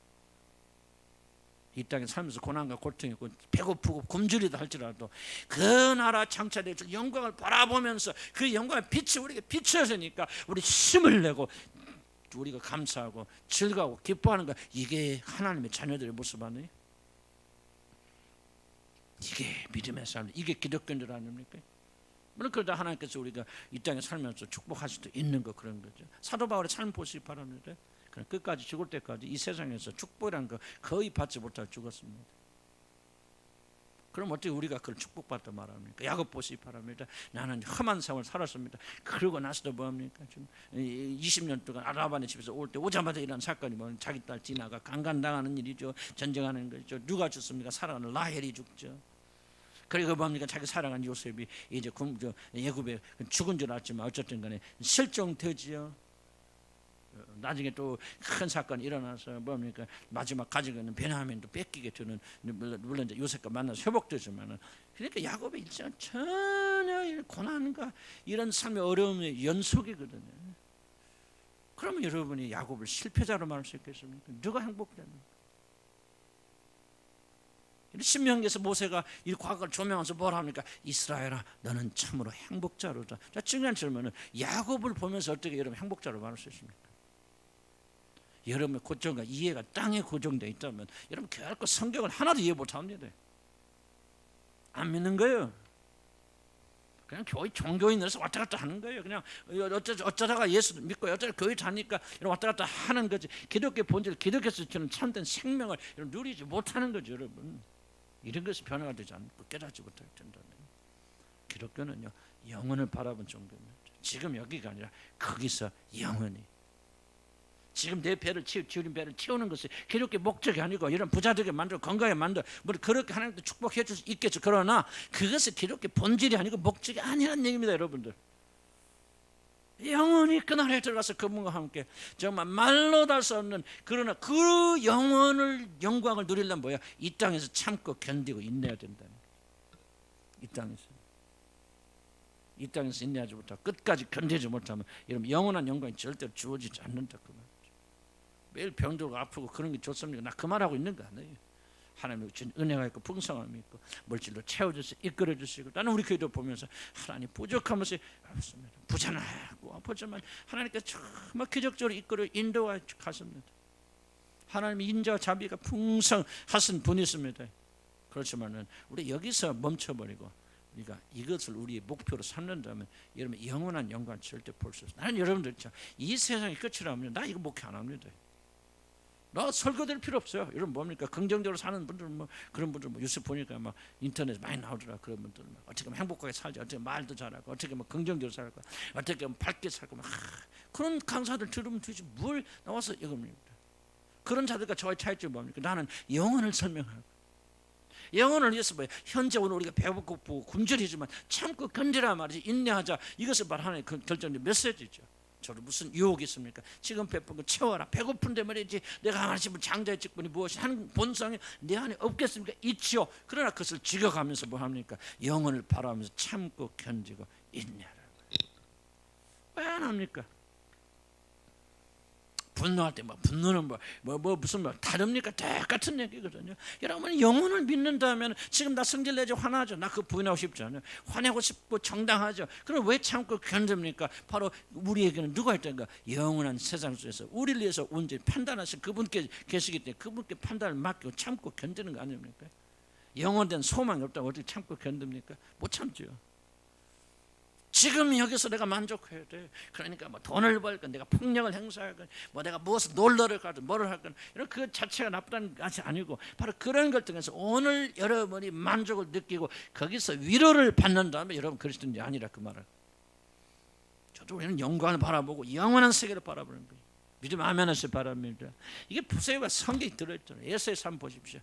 이 땅에 살면서 고난과 고통이 있고 배고프고 굶주리다 할지라도 그 나라 장차될 영광을 바라보면서 그 영광의 빛이 우리에게 비춰지니까 우리 힘을 내고 우리가 감사하고 즐거워하고 기뻐하는 것, 이게 하나님의 자녀들의 모습 아니에요? 이게 믿음의 삶, 이게 기독교인 아닙니까? 물론 그러다 하나님께서 우리가 이 땅에 살면서 축복할 수도 있는 거 그런 거죠. 사도 바울의 삶 보시기 바랍니다. 그럼 끝까지 죽을 때까지 이 세상에서 축복이라는 거 거의 받지 못하고 죽었습니다. 그럼 어떻게 우리가 그걸 축복받다 말합니까? 야곱 보시기 바랍니다. 나는 험한 생활을 살았습니다. 그러고 나서도 뭐합니까? 지금 20년 동안 라반의 집에서 올 때 오자마자 일어난 사건이 뭐냐면 자기 딸 디나가 강간당하는 일이죠. 전쟁하는 거죠. 누가 죽습니까? 사랑하는 라헬이 죽죠. 그리고 뭡니까? 자기 사랑하는 요셉이 이제 예굽에 죽은 줄 알았지만 어쨌든 간에 실종되지요. 나중에 또 큰 사건이 일어나서 뭡니까 마지막 가지고 있는 베냐민도 뺏기게 되는, 물론 이제 요셉과 만나서 회복되지만은, 그러니까 야곱의 일생은 전혀 고난과 이런 삶의 어려움의 연속이거든요. 그러면 여러분이 야곱을 실패자로 말할 수 있겠습니까? 누가 행복했는가? 신명기에서 모세가 이 과거를 조명하면서 뭘 합니까? 이스라엘아, 너는 참으로 행복자로다. 자, 중요한 질문은 야곱을 보면서 어떻게 여러분 행복자로 말할 수 있습니까? 여러분의 고정과 이해가 땅에 고정되어 있다면 여러분 결코 성경을 하나도 이해 못합니다. 안 믿는 거예요. 그냥 교회 종교인으로서 왔다 갔다 하는 거예요. 그냥 어쩌다가 예수 믿고 어쩌다 교회 다니까 왔다 갔다 하는 거지. 기독교 본질, 기독교에서 주는 참된 생명을 누리지 못하는 거죠, 여러분. 이런 것이 변화가 되지 않고 깨닫지 못할 텐다는. 기독교는요, 영혼을 바라본 종교입니다. 지금 여기가 아니라 거기서 영원히. 지금 내 배를 지우린 배를 채우는 것이 기독교 목적이 아니고 이런 부자되게 만들고 건강하게 만들고 뭐 그렇게 하나님도 축복해 줄 수 있겠죠. 그러나 그것이 기독교 본질이 아니고 목적이 아니라는 얘기입니다, 여러분들. 영원히 그날에 들어가서 그분과 함께 정말 말로 달 수 없는, 그러나 그 영광을 누리려면 뭐야? 이 땅에서 참고 견디고 인내해야 된다는 거예요. 이 땅에서 인내하지 못하고 끝까지 견디지 못하면 여러분 영원한 영광이 절대로 주어지지 않는다 그 말이죠. 매일 병들고 아프고 그런 게 좋습니까? 나 그 말하고 있는 거 아니에요. 하나님의 주신 은혜가 있고 풍성함이 있고 물질로 채워주시고 이끌어 주시고, 나는 우리 교회도 보면서 하나님 부족한 것이 없습니다. 부자나고 아프지만 하나님께서 정말 기적적으로 이끌어 인도하 가십니다. 하나님의 인자와 자비가 풍성하신 분이십니다. 그렇지만은 우리 여기서 멈춰버리고 우리가 이것을 우리의 목표로 삼는다면 여러분 영원한 영광을 절대 볼 수 없어요. 나는 여러분들 이 세상이 끝이라면 나 이거 목회 안 합니다. 나 설교될 필요 없어요. 여러분 뭡니까? 긍정적으로 사는 분들 뭐 그런 분들 뭐 뉴스 보니까 막 인터넷에 많이 나오더라. 그런 분들 막 어떻게 하면 행복하게 살지, 어떻게 말도 잘하고, 어떻게 뭐 긍정적으로 살고, 어떻게 하면 밝게 살고, 막 그런 강사들 들으면 되지 뭘 나와서 이겁니다. 그런 자들과 저의 차이점이 뭡니까? 나는 영혼을 설명하고 영혼을 위해서 뭐예요? 현재 오늘 우리가 배고프고 굶주리지만 참고 견디라 말이지, 인내하자. 이것을 말하는 그 결정적 메시지죠. 저를 무슨 유혹이 있습니까? 지금 배고픈 거 채워라. 배고픈데 말이지 내가 하나씩 장자의 직분이 무엇이 하는 본성이 내 안에 없겠습니까? 있지요. 그러나 그것을 죽여가면서 뭐 합니까? 영혼을 바라면서 참고 견디고 인내하라. 왜 안 합니까? 분노할 때 분노는 무슨 다릅니까? 똑같은 얘기거든요. 여러분 영혼을 믿는다면 지금 나 성질 내지 화나죠. 나 그거 부인하고 싶지 않아요. 화내고 싶고 정당하죠. 그럼 왜 참고 견딥니까? 바로 우리에게는 누가 있던가? 영원한 세상 속에서 우리를 위해서 온전히 판단하신 그분께 계시기 때문에 그분께 판단을 맡기고 참고 견디는 거 아닙니까? 영원된 소망이 없다고 어떻게 참고 견딥니까? 못 참죠. 지금 여기서 내가 만족해야 돼. 그러니까 뭐 돈을 벌건 내가 폭력을 행사하건 뭐 내가 무엇을 놀러를 가든 뭐를 하건 이런 그 자체가 나쁘다는 것이 아니고 바로 그런 걸 통해서 오늘 여러분이 만족을 느끼고 거기서 위로를 받는다면 여러분 그리스도인이 아니라 그 말을. 저도 우리는 영광을 바라보고 영원한 세계를 바라보는 거예요. 믿음 아멘 하시기 바랍니다. 이게 보세요. 성경이 들어있잖아요. 예수의 삶 보십시오.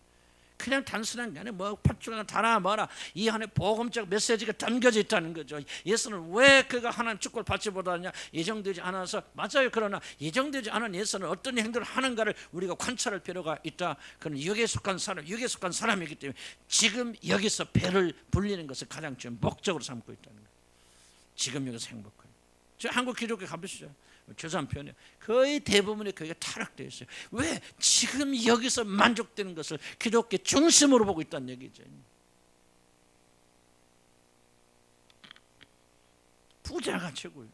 그냥 단순한 게 아니라 뭐 팥죽이나 다나 뭐라 이 안에 복음적 메시지가 담겨져 있다는 거죠. 예수는 왜 그가 하나님 축복을 받지 못하느냐? 예정되지 않아서. 맞아요. 그러나 예정되지 않은 예수는 어떤 행동을 하는가를 우리가 관찰할 필요가 있다. 그는 육에 속한 사람이기 때문에 지금 여기서 배를 불리는 것을 가장 좀 목적으로 삼고 있다는 거예요. 지금 여기서 행복해요. 저 한국 기독교 가보시죠. 죄송한 표현이에요. 거의 대부분의 교회가 타락되어 있어요. 왜? 지금 여기서 만족되는 것을 기독교 중심으로 보고 있다는 얘기죠. 부자가 최고예요.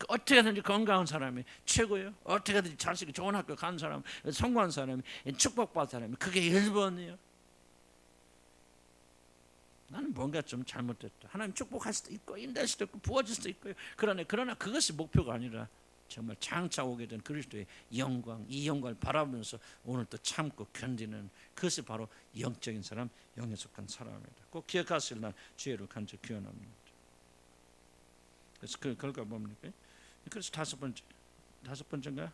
어떻게든지 건강한 사람이 최고예요. 어떻게든지 자식이 좋은 학교 간 사람, 성공한 사람이, 축복받은 사람이 그게 1번이에요. 나는 뭔가 좀 잘못됐다. 하나님 축복할 수도 있고 인도할 수도 있고 부어질 수도 있고요. 그러나 그것이 목표가 아니라 정말 장차 오게 된 그리스도의 영광, 이 영광을 바라보면서 오늘 또 참고 견디는 그것이 바로 영적인 사람, 영에 속한 사람입니다. 꼭 기억하실 날 주의를 간절히 기원합니다. 그래서 그 결과 뭡니까? 그래서 다섯 번째인가?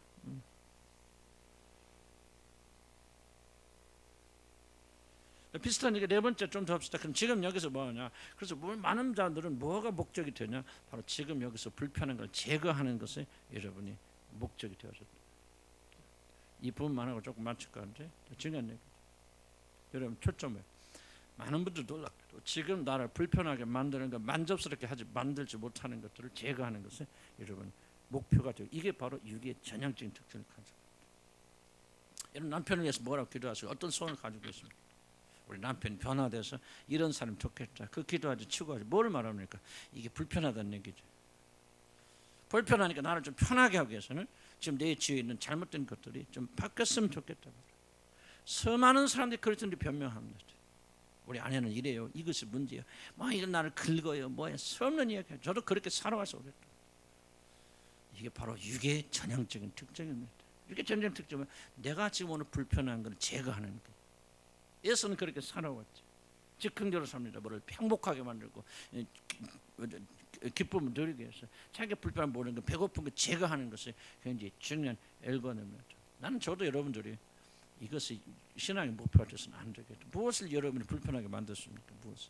비슷한 얘기 네 번째 좀 더 합시다. 그럼 지금 여기서 뭐하냐? 그래서 많은 자들은 뭐가 목적이 되냐? 바로 지금 여기서 불편한 걸 제거하는 것이 여러분이 목적이 되어졌다. 이 부분만 하고 조금 맞출까 하는데 중요한 얘기. 여러분 초점에 많은 분들 놀랍게도 지금 나를 불편하게 만드는 것, 만족스럽게 만들지 못하는 것들을 제거하는 것이 여러분 목표가 되고 이게 바로 육의 전형적인 특징을 가지고. 여러분 남편을 위해서 뭐라고 기도하시고 어떤 소원을 가지고 있습니까? 우리 남편이 변화돼서 이런 사람 좋겠다. 그 기도하지 추구하지 뭘 말합니까? 이게 불편하다는 얘기죠. 불편하니까 나를 좀 편하게 하기 위해서는 지금 내 주위에 있는 잘못된 것들이 좀 바뀌었으면 좋겠다. 수많은 사람들이 그렇던데 변명합니다. 우리 아내는 이래요. 이것이 문제예요. 뭐 이건 나를 긁어요. 뭐야 수없는 이야기예요. 저도 그렇게 살아와서 그랬다. 이게 바로 육의 전형적인 특징입니다. 육의 전형적인 특징은 내가 지금 오늘 불편한 걸 제거하는 거예요. 예수는 그렇게 살아왔지. 즉흥적으로 삽니다. 뭐를 행복하게 만들고 기쁨을 누리게 해서 자기가 불편한 모르는 거 배고픈 거 제거하는 것이 굉장히 중요한 엘거입니다. 나는 저도 여러분들이 이것이 신앙의 목표가 되어서는 안 되겠다. 무엇을 여러분이 불편하게 만들었습니까? 무엇을?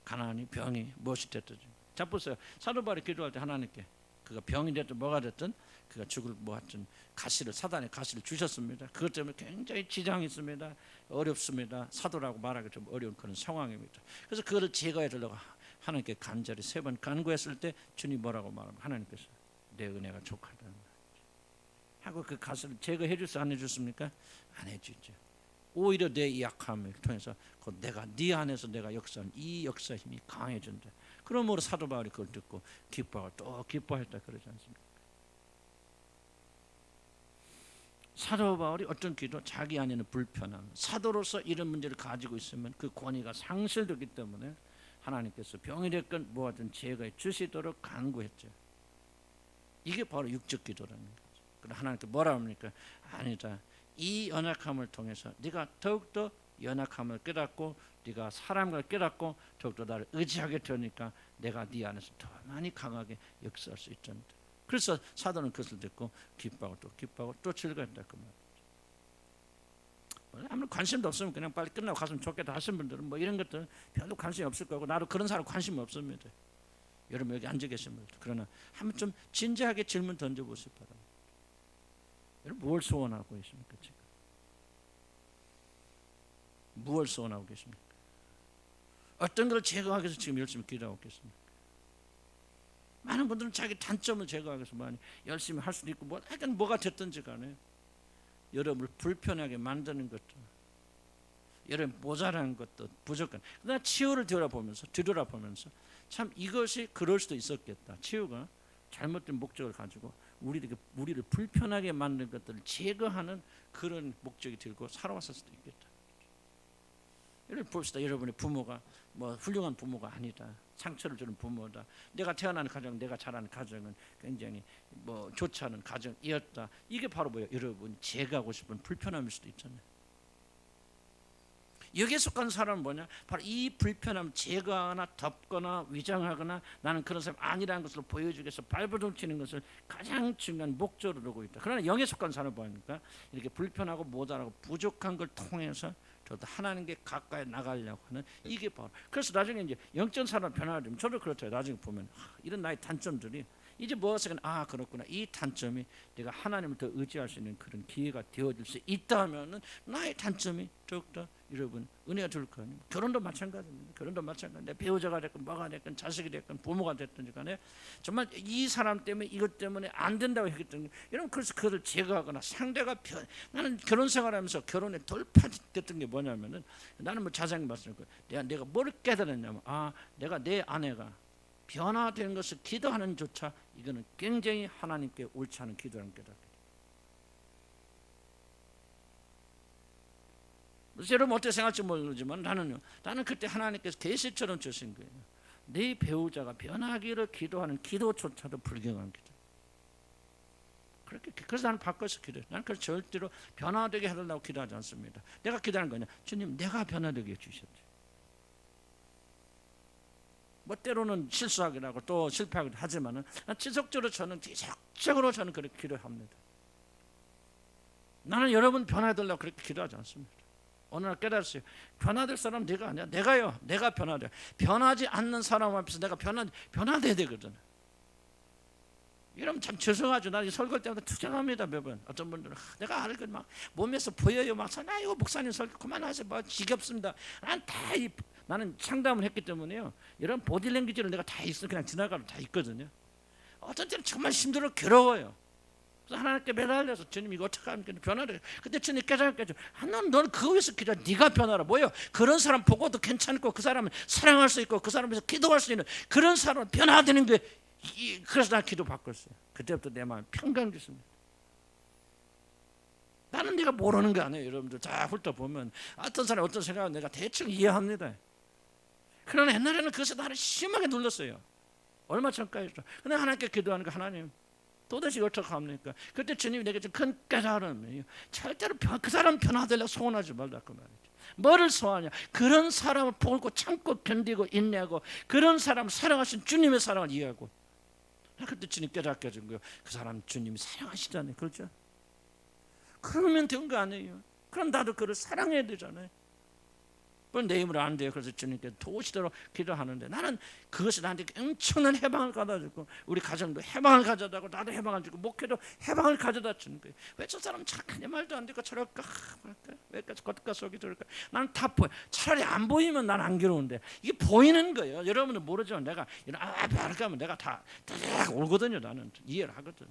가난이, 병이, 무엇이 됐든지. 자 보세요. 사도 바울이 기도할 때 하나님께 그가 병이 됐든 뭐가 됐든 그가 죽을 뭐 하여튼 가시를 사단의 가시를 주셨습니다. 그것 때문에 굉장히 지장이 있습니다. 어렵습니다. 사도라고 말하기 좀 어려운 그런 상황입니다. 그래서 그거를 제거해 달라고 하나님께 간절히 3번 간구했을 때 주님 뭐라고 말하면 하나님께서 내 은혜가 족하다는 거예요. 하고 그 가시를 제거해 주서 안 해줬습니까? 안 해주죠. 오히려 내 약함을 통해서 내가 네 안에서 내가 역사한 이 역사 힘이 강해진다. 그러므로 사도 바울이 그걸 듣고 기뻐하고 또 기뻐했다 그러지 않습니까? 사도 바울이 어떤 기도 자기 안에는 불편함 사도로서 이런 문제를 가지고 있으면 그 권위가 상실되기 때문에 하나님께서 병이 됐건 뭐하든 제거해 주시도록 간구했죠. 이게 바로 육적 기도라는 거죠. 그럼 하나님께 뭐라 합니까? 아니다. 이 연약함을 통해서 네가 더욱더 연약함을 깨닫고 네가 사람을 깨닫고 더욱더 나를 의지하게 되니까 내가 네 안에서 더 많이 강하게 역사할 수 있잖아. 그래서 사도는 그것을 듣고 기뻐하고 또 즐거웠다 그 말. 아무 관심도 없으면 그냥 빨리 끝나고 갔으면 좋겠다 하신 분들은 뭐 이런 것들 별로 관심이 없을 거고 나도 그런 사람 관심 없습니다. 여러분 여기 앉아 계신 분들 그러나 한번 좀 진지하게 질문 던져보시기 바랍니다. 여러분 무엇을 소원하고 계십니까 지금? 무엇을 소원하고 계십니까? 어떤 걸 제거하기 위해서 지금 열심히 기도하고 계십니까? 많은 분들은 자기 단점을 제거하기 위해서 많이 열심히 할 수도 있고 하여간 뭐가 됐든지 간에 여러분을 불편하게 만드는 것도 여러분 모자란 것도 부족한 그러나 치유를 뒤돌아보면서 참 이것이 그럴 수도 있었겠다. 치유가 잘못된 목적을 가지고 우리를 불편하게 만든 것들을 제거하는 그런 목적이 들고 살아왔을 수도 있겠다. 여러분 봅시다. 여러분의 부모가 뭐 훌륭한 부모가 아니다. 상처를 주는 부모다. 내가 태어난 가정, 내가 자란 가정은 굉장히 뭐 좋지 않은 가정이었다. 이게 바로 뭐예요? 여러분 제거하고 싶은 불편함일 수도 있잖아요. 여기에 속한 사람은 뭐냐? 바로 이 불편함 제거하거나 덮거나 위장하거나 나는 그런 사람 아니라는 것을 보여주기 위해서 발버둥치는 것을 가장 중요한 목적으로 두고 있다. 그러나 영에 속한 사람은 뭐합니까? 이렇게 불편하고 모자라고 부족한 걸 통해서 저도 하나님께 가까이 나가려고 하는 이게 바로 그래서 나중에 이제 영적 사람 변화가 되면 저도 그렇죠. 나중에 보면 이런 나의 단점들이 이제 무엇이건 그렇구나 이 단점이 내가 하나님을 더 의지할 수 있는 그런 기회가 되어질 수 있다면은 나의 단점이 더욱더 여러분 은혜가 될 거 아니에요. 결혼도 마찬가지입니다. 결혼도 마찬가지. 내 배우자가 됐건 뭐가 됐건 자식이 됐건 부모가 됐든지 간에 정말 이 사람 때문에 이것 때문에 안 된다고 했기 때문에 여러분 그래서 그를 제거하거나 상대가 나는 결혼 생활하면서 결혼에 돌파됐던 게 뭐냐면은 나는 뭐 자세히 말씀드릴 거예요. 내가 뭘 깨달았냐면 내가 내 아내가 변화된 것을 기도하는 조차 이거는 굉장히 하나님께 옳지 않은 기도라는 깨닫게. 여러분 어떻게 생각할지 모르지만 나는 그때 하나님께서 계시처럼 주신 거예요. 네 배우자가 변하기를 기도하는 기도조차도 불경한 기도. 그래서 나는 바꿔서 기도해요. 나는 그래서 절대로 변화되게 해달라고 기도하지 않습니다. 내가 기도하는 거냐? 주님 내가 변화되게 해주셨지. 뭐 때로는 실수하기도 하고 또 실패하기도 하지만은 지속적으로 저는 그렇게 기도합니다. 나는 여러분 변화해달라고 그렇게 기도하지 않습니다. 어느 날 깨달았어요. 변화될 사람 네가 아니야. 내가요. 내가 변화돼. 변하지 않는 사람 앞에서 내가 변화돼야 되거든. 이러면 참 죄송하죠. 나 설교할 때마다 투정합니다. 매번 어떤 분들은 내가 알고 막 몸에서 보여요. 막 아이고 목사님 설교 그만하세요. 뭐 지겹습니다. 나는 상담을 했기 때문에요. 이런 보디랭귀지를 내가 다 있어. 그냥 지나가면 다 있거든요. 어떤 때는 정말 힘들어 괴로워요. 그래서 하나님께 매달려서 주님 이거 어떻게 하면 변화를. 근데 주님 깨닫게 해줘. 너는 그거 위해서 기도해. 네가 변화라. 뭐예요? 그런 사람 보고도 괜찮고 그 사람을 사랑할 수 있고 그 사람 위해서 기도할 수 있는 그런 사람 변화되는 게. 그래서 나 기도 바꿨어요. 그때부터 내 마음이 평강됐습니다. 나는 내가 모르는 거 아니에요. 여러분들 다 훑어보면 어떤 사람 어떤 생각은 내가 대충 이해합니다. 그러나 옛날에는 그것을 나를 심하게 눌렀어요. 얼마 전까지도. 근데 하나님께 기도하는 거 하나님 도대체 어떻게 합니까? 그때 주님이 내게 좀 큰 깨달음이에요. 절대로 그 사람 변화되려고 소원하지 말라 그 말이죠. 뭐를 소원하냐? 그런 사람을 보고 참고 견디고 인내하고 그런 사람을 사랑하신 주님의 사랑을 이해하고. 그때 주님 깨닫게 해준 거예요. 그 사람 주님이 사랑하시잖아요. 그렇죠? 그러면 된 거 아니에요. 그럼 나도 그를 사랑해야 되잖아요. 그건 내 힘으로 안 돼요. 그래서 주님께 도우시도록 기도하는데 나는 그것이 나한테 엄청난 해방을 가져다주고 우리 가정도 해방을 가져다고 나도 해방을 주고 목회도 해방을 가져다 주는 거예요. 왜 저 사람 착하냐 말도 안 되고 저럴까 말까 왜까지 겉과 속이 저럴까. 나는 다 보여. 차라리 안 보이면 난 안 괴로운데 이게 보이는 거예요. 여러분은 모르지만 내가 이런 바르게 하면 내가 다 오거든요. 나는 이해를 하거든요.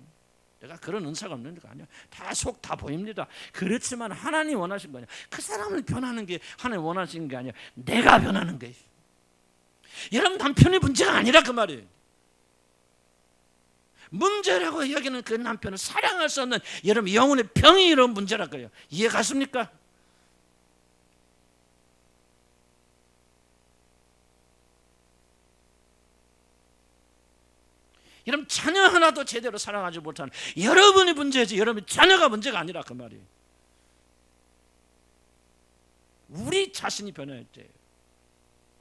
내가 그런 은사가 없는 거 아니야. 다 속 다 보입니다. 그렇지만 하나님 원하신 거냐? 그 사람을 변하는 게 하나님 원하시는 게 아니야. 내가 변하는 거예요. 여러분 남편이 문제가 아니라 그 말이에요. 문제라고 여기는 그 남편을 사랑할 수 없는 여러분 영혼의 병이 이런 문제라 그래요. 이해 갔습니까? 여러분 자녀 하나도 제대로 사랑하지 못하는 여러분이 문제지 여러분 자녀가 문제가 아니라 그 말이에요. 우리 자신이 변해야 돼요.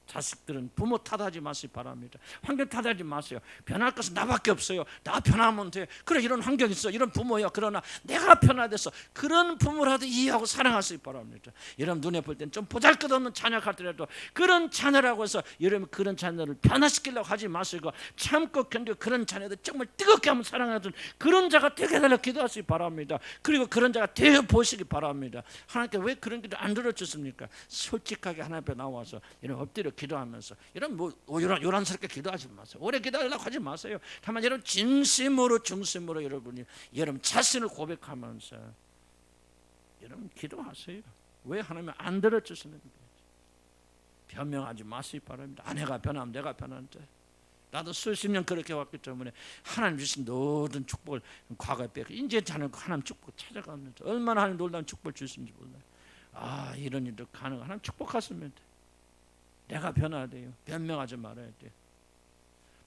자식들은 부모 탓하지 마시기 바랍니다. 환경 탓하지 마세요. 변할 것은 나밖에 없어요. 나 변하면 돼. 그래 이런 환경이 있어. 이런 부모야. 그러나 내가 변화돼서 그런 부모라도 이해하고 사랑하시기 바랍니다. 여러분 눈에 볼 땐 좀 보잘것없는 자녀 같더라도 그런 자녀라고 해서 여러분 그런 자녀를 변화시키려고 하지 마시고 참고 견디고 그런 자녀들 정말 뜨겁게 한번 사랑하던 그런 자가 되게 해달라고 기도하시기 바랍니다. 그리고 그런 자가 되어 보시기 바랍니다. 하나님께 왜 그런 기도 안 들어주십니까? 솔직하게 하나님 앞에 나와서 이런 엎드려 기도하면서 이런 뭐 요란스럽게 기도하지 마세요. 오래 기도하려고 하지 마세요. 다만 여러분 진심으로 중심으로 여러분이 여러분 자신을 고백하면서 여러분 기도하세요. 왜 하나님 안 들어주시는 거예요? 변명하지 마시기 바랍니다. 아내가 변하면 내가 변하는데 나도 수십 년 그렇게 왔기 때문에 하나님 주신 모든 축복을 과거에 빼고 이제 자는 하나님 축복 찾아가면서 얼마나 하나님 놀라운 축복을 주신지 몰라요. 아 이런 일도 가능한 하나님 축복하시면 돼. 내가 변화해야 돼요. 변명하지 말아야 돼요.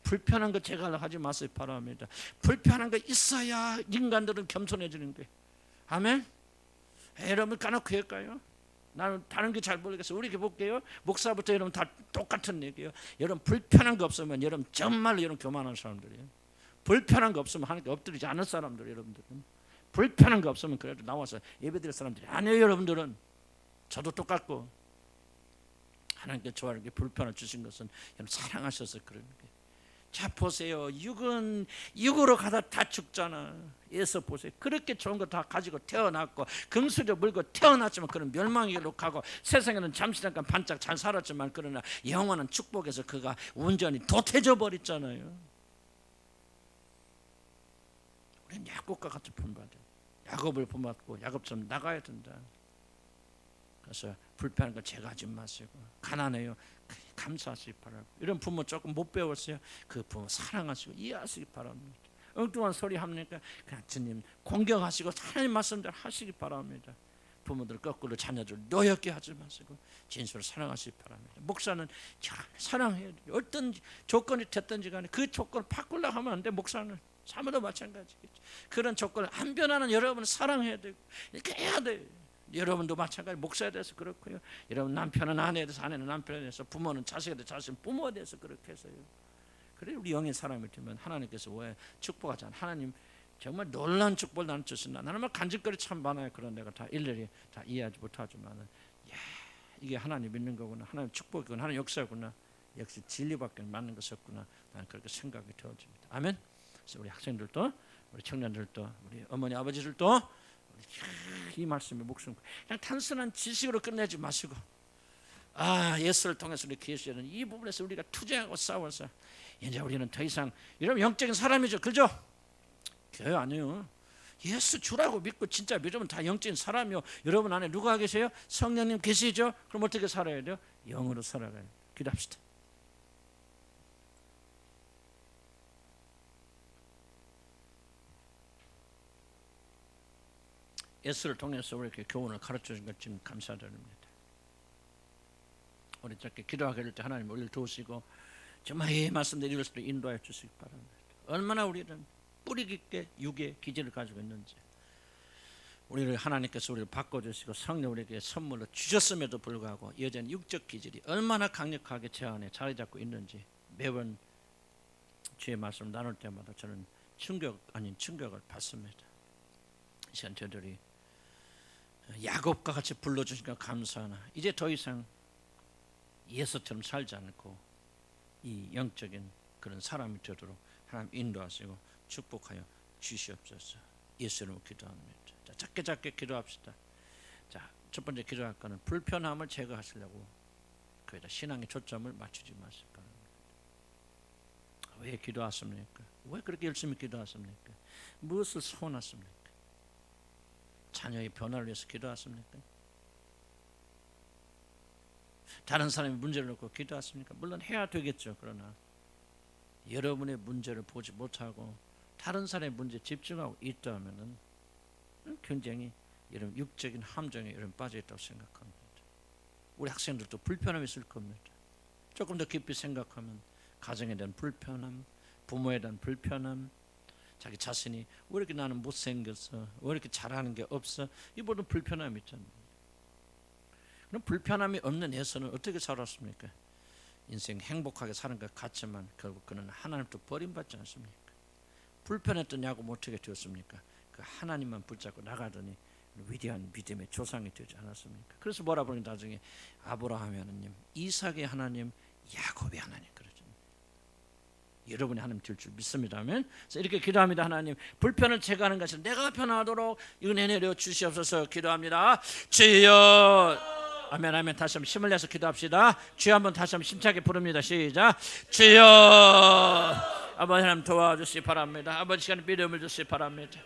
불편한 거 제가 하지 마세요 바랍니다. 불편한 거 있어야 인간들은 겸손해지는 거예요. 아멘. 여러분 까놓고 할까요? 나는 다른 게 잘 모르겠어요. 우리 볼게요. 목사부터 여러분 다 똑같은 얘기예요. 여러분 불편한 거 없으면 여러분 정말로 여러분 교만한 사람들이에요. 불편한 거 없으면 하나님께 엎드리지 않을 사람들 여러분들은. 불편한 거 없으면 그래도 나와서 예배드릴 사람들이 아니에요. 여러분들은. 저도 똑같고 하나님께 저에게 게 불편을 주신 것은 여러분 사랑하셔서 그런 거예요. 자 보세요. 육으로 가다 다 죽잖아. 예수 보세요. 그렇게 좋은 거 다 가지고 태어났고 금수저 물고 태어났지만 그런 멸망으로 가고 세상에는 잠시 잠깐 반짝 잘 살았지만 그러나 영원한 축복에서 그가 온전히 도태져 버렸잖아요. 우리는 야곱과 같이 본받아요. 야곱을 본받고 야곱처럼 나가야 된다. 그래서 불편한 거 제가 하지 마시고 가난해요. 감사하시기 바라고. 이런 부모 조금 못 배웠어요. 그 부모 사랑하시고 이해하시기 바랍니다. 엉뚱한 소리 합니까? 그냥 주님 공경하시고 하나님 말씀대로 하시기 바랍니다. 부모들 거꾸로 자녀들 노엽게 하지 마시고 진실로 사랑하시기 바랍니다. 목사는 사랑해야 돼요. 어떤 조건이 됐든지 간에 그 조건을 바꾸려고 하면 안 돼. 목사는 사모도 마찬가지겠죠. 그런 조건을 안 변하는 여러분을 사랑해야 되고 이렇게 해야 돼요. 여러분도 마찬가지. 목사에 대해서 그렇고요. 여러분 남편은 아내에 대해서 아내는 남편에 대해서 부모는 자식에 대해서 자신 부모에 대해서 그렇게 해서요. 그래 우리 영의 사람이 되면 하나님께서 왜 축복하잖아. 하나님 정말 놀라운 축복을 나는 주신다. 나는 막 간직거리 참 많아요. 그런 내가 다 일일이 다 이해하지 못하지만은 야 이게 하나님 믿는 거구나, 하나님 축복이구나, 하나님 역사구나, 역시 진리밖에 맞는 것이 없구나, 나는 그렇게 생각이 되어집니다. 아멘. 그래서 우리 학생들도, 우리 청년들도, 우리 어머니 아버지들도 이 말씀에 목숨, 그냥 단순한 지식으로 끝내지 마시고, 예수를 통해서 우리 계시는 이 부분에서 우리가 투쟁하고 싸워서 이제 우리는 더 이상, 여러분 영적인 사람이죠, 그죠? 교회 아니에요. 예수 주라고 믿고 진짜 믿으면 다 영적인 사람이요. 여러분 안에 누가 계세요? 성령님 계시죠? 그럼 어떻게 살아야 돼요? 영으로 살아가요. 기도합시다. 예수를 통해서 우리에게 교훈을 가르쳐 주신 것 지금 감사드립니다. 우리 저렇게 기도하게 될 때 하나님 우리를 도우시고 정말 이 말씀대로 이룰 수도 인도하여 주시기 바랍니다. 얼마나 우리는 뿌리 깊게 육의 기질을 가지고 있는지, 우리를 하나님께서 우리를 바꿔주시고 성령 우리에게 선물로 주셨음에도 불구하고 여전히 육적 기질이 얼마나 강력하게 제 안에 자리 잡고 있는지 매번 주의 말씀 나눌 때마다 저는 충격 아닌 충격을 받습니다. 이 시간 저들이 야곱과 같이 불러주시니까 감사하나 이제 더 이상 예수처럼 살지 않고 이 영적인 그런 사람이 되도록 하나님 인도하시고 축복하여 주시옵소서. 예수 이름으로 기도합니다. 자, 작게 기도합시다. 자, 첫 번째 기도할 거는 불편함을 제거하시려고 거기다 신앙의 초점을 맞추지 마실 겁니다. 왜 기도하십니까? 왜 그렇게 열심히 기도하십니까? 무엇을 소원하십니까? 자녀의 변화를 위해서 기도하십니까? 다른 사람의 문제를 놓고 기도하십니까? 물론 해야 되겠죠. 그러나 여러분의 문제를 보지 못하고 다른 사람의 문제에 집중하고 있다면은 굉장히 이런 육적인 함정에 이런 빠져 있다고 생각합니다. 우리 학생들도 불편함이 있을 겁니다. 조금 더 깊이 생각하면 가정에 대한 불편함, 부모에 대한 불편함, 자기 자신이 왜 이렇게 나는 못생겼어, 왜 이렇게 잘하는 게 없어, 이 모든 불편함이 있잖아요. 그럼 불편함이 없는 예수는 어떻게 살았습니까? 인생 행복하게 사는 것 같지만 결국 그는 하나님도 버림받지 않습니까? 불편했던 야곱 어떻게 되었습니까? 그 하나님만 붙잡고 나가더니 위대한 믿음의 조상이 되지 않았습니까? 그래서 뭐라 보니 나중에 아브라함의 하나님, 이삭의 하나님, 야곱의 하나님 그러죠. 여러분이 하나님 될 줄 믿습니다. 아멘. 그래서 이렇게 기도합니다. 하나님, 불편을 제거하는 것을 내가 편하도록 은혜 내려 주시옵소서. 기도합니다. 주여. 아멘, 아멘. 다시 한번 힘을 내서 기도합시다. 주여 한번 다시 한번 힘차게 부릅니다. 시작. 주여. 아버지 하나님 도와주시기 바랍니다. 아버지 시간에 믿음을 주시기 바랍니다.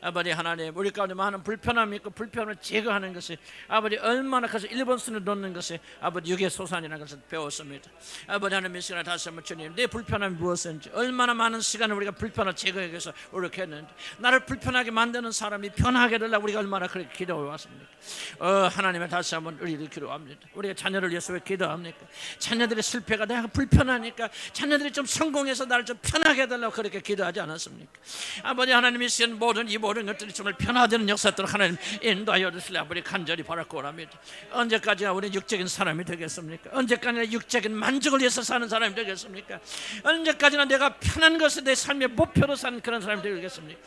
아버지 하나님, 우리 가운데 많은 불편함이 있고 불편을 제거하는 것이 아버지 얼마나 커서 1번 순을 놓는 것이 아버지 육의 소산이라는 것을 배웠습니다. 아버지 하나님, 이 시간에 다시 한번 주님, 내 불편함이 무엇인지, 얼마나 많은 시간을 우리가 불편을 제거하기 위해서 노력했는지, 나를 불편하게 만드는 사람이 편하게 되려고 우리가 얼마나 그렇게 기도해 왔습니까? 하나님의 다시 한번 우리를 기도합니다. 우리가 자녀를 위해서 왜 기도합니까? 자녀들의 실패가 내가 불편하니까 자녀들이 좀 성공해서 나를 좀 편하게 해달라고 그렇게 기도하지 않았습니까? 아버지 하나님, 이 시간 모든 것들이 정말 변화되는 역사들을 하나님 인도하여 주시려 아버지 간절히 바라고 원합니다. 언제까지나 우리 육적인 사람이 되겠습니까? 언제까지나 육적인 만족을 위해서 사는 사람이 되겠습니까? 언제까지나 내가 편한 것을 내 삶의 목표로 사는 그런 사람이 되겠습니까?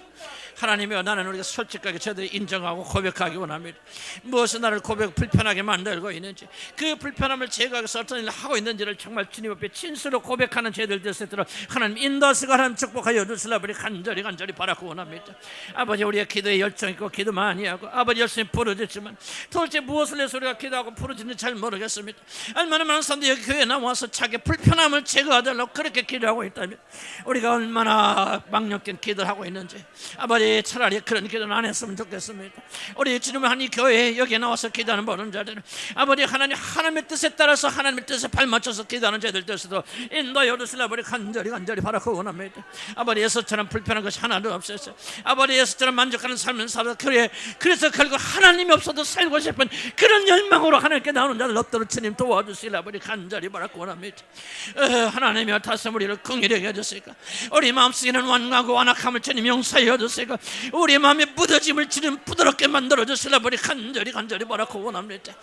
하나님이여, 나는 우리가 솔직하게 저들이 인정하고 고백하기 원합니다. 무엇이 나를 불편하게 만들고 있는지, 그 불편함을 제거하기 위해서 어떤 일을 하고 있는지를 정말 주님 앞에 진실로 고백하는 저희들 되시도록 하나님 인도하시고 하나님 축복하여 주시려 우리 간절히 바라고 원합니다. 아버지, 우리의 기도에 열정 있고 기도 많이 하고 아버지 열심히 부르짖지만 도대체 무엇을 해서 우리가 기도하고 부르짖는지 잘 모르겠습니다. 얼마나 많은 사람들이 여기 교회에 나와서 자기 불편함을 제거하려고 그렇게 기도하고 있다면 우리가 얼마나 막력된 기도를 하고 있는지 아버지 차라리 그런 기도는 안 했으면 좋겠습니다. 우리 주님의 한 이 교회에 여기에 나와서 기도하는 모든 자들은 아버지 하나님의 뜻에 따라서 하나님의 뜻에 발맞춰서 기도하는 자들 뜻으로 인도하여 주시려 우리 간절히 바라고 원합니다. 아버지, 예수처럼 불편한 것이 하나도 없어서 아버지 예수처럼 만족하는 삶을 살아 그래서 결국 하나님이 없어도 살고 싶은 그런 열망으로 하나님께 나오는 자들 없도록 주님 도와주시려 우리 간절히 바라고 원합니다. 하나님이여, 다시 우리를 긍휼히 여주시고 우리 마음속에는 완고하고 완악함을 주님 용서해 주시고 우리 마음의 무뎌짐을 주님 부드럽게 만들어 주시려 우리 간절히 바라고 원합니다.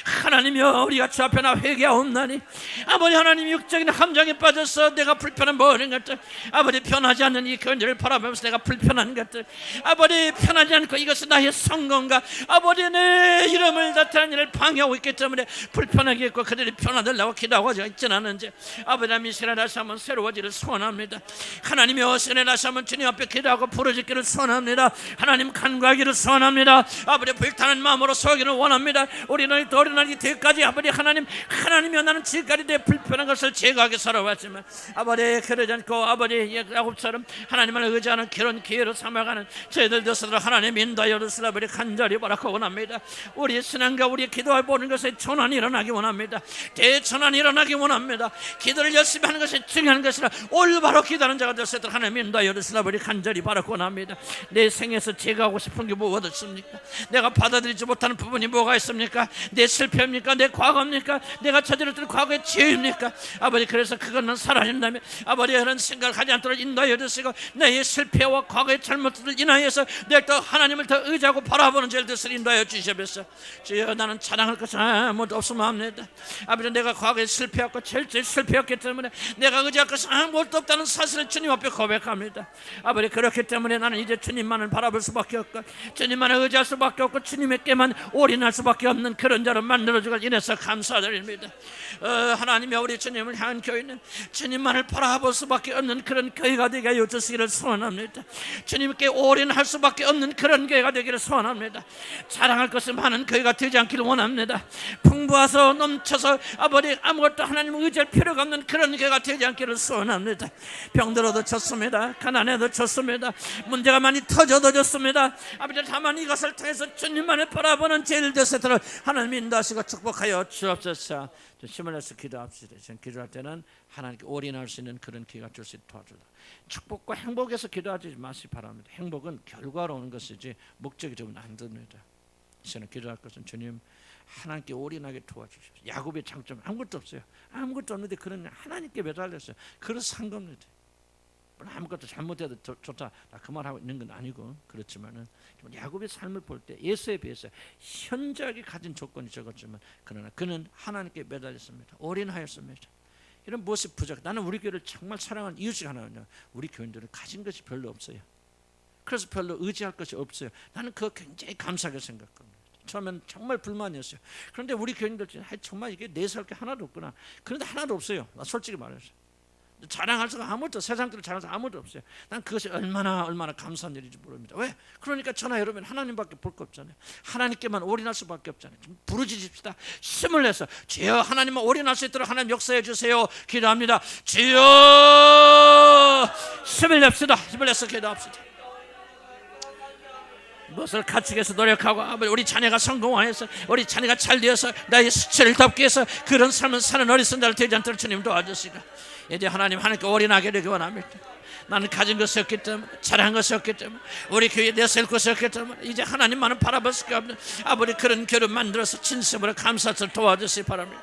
하나님이여, 우리가 주 앞에 나 회개하옵나니 아버지 하나님, 육적인 함정에 빠져서 내가 불편한 모든 것들 아버지 변하지 않는 이 견제를 바라보면서 내가 불편한 것들 아버지 편하지 않고 이것은 나의 성공과 아버지 내 이름을 나타내는 일을 방해하고 있기 때문에 불편하게 했고 그들이 편하달라고 기도하고 있지는 않은지 아버지 하나님 이 시간에 다시 한번 새로워지를 소원합니다. 하나님이 이 시간에 다시 한번 주님 앞에 기도하고 부르짖기를 소원합니다. 하나님 간구하기를 소원합니다. 아버지 불타는 마음으로 서기를 원합니다. 우리는 또 어린아이 때까지 아버지 하나님이여 나는 지금까지 내 불편한 것을 제거하게 살아왔지만 아버지 그러지 않고 아버지 야곱처럼 하나님을 의지하는 그런 기회로 삼아가는 저희들 되어서 하나님 인도하여 주시라 아버지 간절히 바라고 원합니다. 우리 신앙과 우리 기도해 보는 것에 전환이 일어나기 원합니다. 대전환이 일어나기 원합니다. 기도를 열심히 하는 것이 중요한 것이라 올바로 기도하는 자가 되어서 하나님 인도하여 주시라 아버지 간절히 바라고 원합니다. 내 생에서 제거하고 싶은 게 뭐가 있습니까? 내가 받아들이지 못하는 부분이 뭐가 있습니까? 내 실패입니까? 내 과거입니까? 내가 저질렀던 과거의 죄입니까? 아버지 그래서 그것만 사라진다면 아버지 그런 생각을 하지 않도록 인도하여 주시고 나의 실패와 과거의 잘못들을 인하여서 내가 더 하나님을 더 의지하고 바라보는 죄들을 인도하여 주시옵소서. 주여 나는 자랑할 것은 아무것도 없으면 합니다. 아버지 내가 과거에 실패했고 철저히 실패했기 때문에 내가 의지할 것은 아무것도 없다는 사실을 주님 앞에 고백합니다. 아버지 그렇기 때문에 나는 이제 주님만을 바라볼 수밖에 없고 주님만을 의지할 수밖에 없고 주님에게만 올인할 수밖에 없는 그런 자로 만들어주고 인해서 감사드립니다. 하나님이 우리 주님을 향한 교회는 주님만을 바라볼 수밖에 없는 그런 교회가 되게 하여 주시기를 소원합니다. 주님께 올인할 수밖에 없는 그런 교회가 되기를 소원합니다. 자랑할 것이 많은 교회가 되지 않기를 원합니다. 풍부해서 넘쳐서 아버지 아무것도 하나님을 의지할 필요가 없는 그런 교회가 되지 않기를 소원합니다. 병들어도 좋습니다. 가난해도 좋습니다. 문제가 많이 터져도 좋습니다. 아버지 다만 이것을 통해서 주님만을 바라보는 제일 되세도록 하나님 인도하시고 축복하여 주옵소서. 힘을 내서 기도합시다. 기도할 때는 하나님께 올인할 수 있는 그런 기회가 줄 수 있도록 도와주라. 축복과 행복에서 기도하지 마시기 바랍니다. 행복은 결과로 오는 것이지 목적이 되면 안 됩니다. 이제는 기도할 것은 주님 하나님께 올인하게 도와주십시오. 야곱의 장점 아무것도 없어요. 아무것도 없는데 그런 하나님께 매달렸어요. 그래서 산 겁니다. 아무것도 잘못해도 좋다 그 말하고 있는 건 아니고 그렇지만은 야곱의 삶을 볼 때 예수에 비해서 현저하게 가진 조건이 적었지만 그러나 그는 하나님께 매달렸습니다. 올인하였습니다. 이런 무엇이 부족? 나는 우리 교회를 정말 사랑하는 이유 중 하나는요, 우리 교인들은 가진 것이 별로 없어요. 그래서 별로 의지할 것이 없어요. 나는 그거 굉장히 감사하게 생각합니다. 처음엔 정말 불만이었어요. 그런데 우리 교인들 정말 이게 내세울 게 하나도 없구나. 그런데 하나도 없어요. 나 솔직히 말해서 자랑할 수가 아무것도 세상들을 자랑할 수 아무것도 없어요. 난 그것이 얼마나 감사한 일인지 모릅니다. 왜? 그러니까 저나 여러분 하나님밖에 볼 거 없잖아요. 하나님께만 올인할 수밖에 없잖아요. 좀 부르짖읍시다. 힘을 내서 주여 하나님만 올인할 수 있도록 하나님 역사해 주세요. 기도합니다. 주여 힘을 냅시다. 힘을 내서 기도합시다. 무엇을 갖추기 위해서 노력하고 우리 자녀가 성공하여서 우리 자녀가 잘 되어서 나의 수치를 덮기 위해서 그런 삶을 사는 어리석은 자를 되지 않도록 주님 도와주시고 이제 하나님께 올인하게 되기 원합니다. 나는 가진 것이 없기 때문에 잘한 것이 없기 때문에 우리 교회에 내세울 것이 없기 때문에 이제 하나님만은 바라볼 수가 없는 아버지 그런 교회를 만들어서 진심으로 감사를 도와주시기 바랍니다.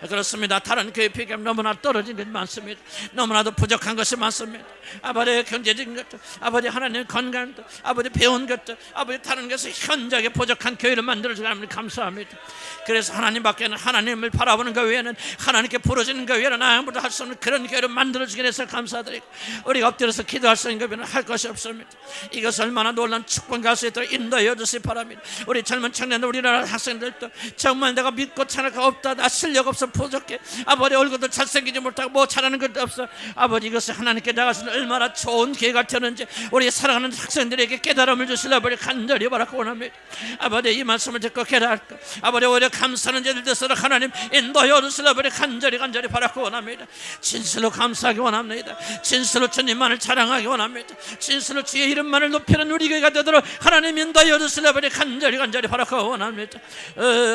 그렇습니다. 다른 교회 비교하면 너무나 떨어진 것이 많습니다. 너무나도 부족한 것이 많습니다. 아버지 경제적인 것들, 아버지 하나님 건강들, 아버지 배운 것들, 아버지 다른 것을 현저하게 부족한 교회를 만들어주고 하나님 감사합니다. 그래서 하나님밖에는 하나님을 바라보는 것 외에는 하나님께 부르짖는 것 외에는 아무도 할 수 없는 그런 교회를 만들어주기 위해서 감사드리고 우리가 엎드려서 기도할 수 있는 것 외에는 할 것이 없습니다. 이것 얼마나 놀라운 축복을 갈 수 있도록 인도해 주시기 바랍니다. 우리 젊은 청년들 우리나라 학생들도 정말 내가 믿고 찬양가 없다 나 실력 없어 부족해 아버지 얼굴도 잘생기지 못하고 뭐 잘하는 것도 없어 아버지 이것을 하나님께 나가서는 얼마나 좋은 기회가 되는지 우리 사랑하는 학생들에게 깨달음을 주시려 아버지 간절히 바라고 원합니다. 아버지 이 말씀을 듣고 깨달을까 아버지 오히려 감사하는 자들 되도록 하나님 인도하여 주시려 아버지 간절히 바라고 원합니다. 진실로 감사하기 원합니다. 진실로 주님만을 자랑하기 원합니다. 진실로 주의 이름만을 높이는 우리 교회가 되도록 하나님 인도하여 주시려 아버지 간절히 바라고 원합니다.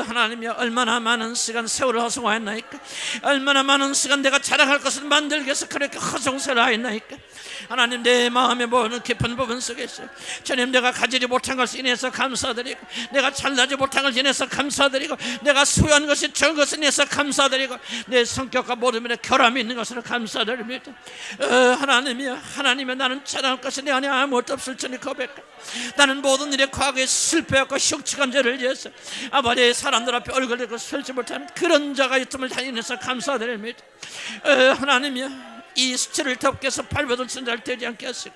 하나님이 얼마나 많은 시간 세월을 허송하였나이까 얼마나 많은 시간 내가 자랑할 것을 만들기 위해서 그렇게 허송세를 하였나이까 하나님 내 마음의 모든 깊은 부분 속에서 주님 내가 가지지 못한 것을 인해서 감사드리고 내가 잘나지 못한 것을 인해서 감사드리고 내가 소유한 것이 적은 것을 인해서 감사드리고 내 성격과 모든 면에 결함이 있는 것으로 감사드립니다. 하나님이여 나는 자랑할 것이 내 안에 아무것도 없을 줄을 고백합니다. 나는 모든 일에 과거에 실패하고 흉측한 죄를 위해서 아버지 사람들 앞에 얼굴 들고 설지 못하는 그런 자가 있음을 다 인해서 감사드립니다. 하나님이여 이 수치를 덮게 해서 발버둥 친 자들 되지 않게 하시고,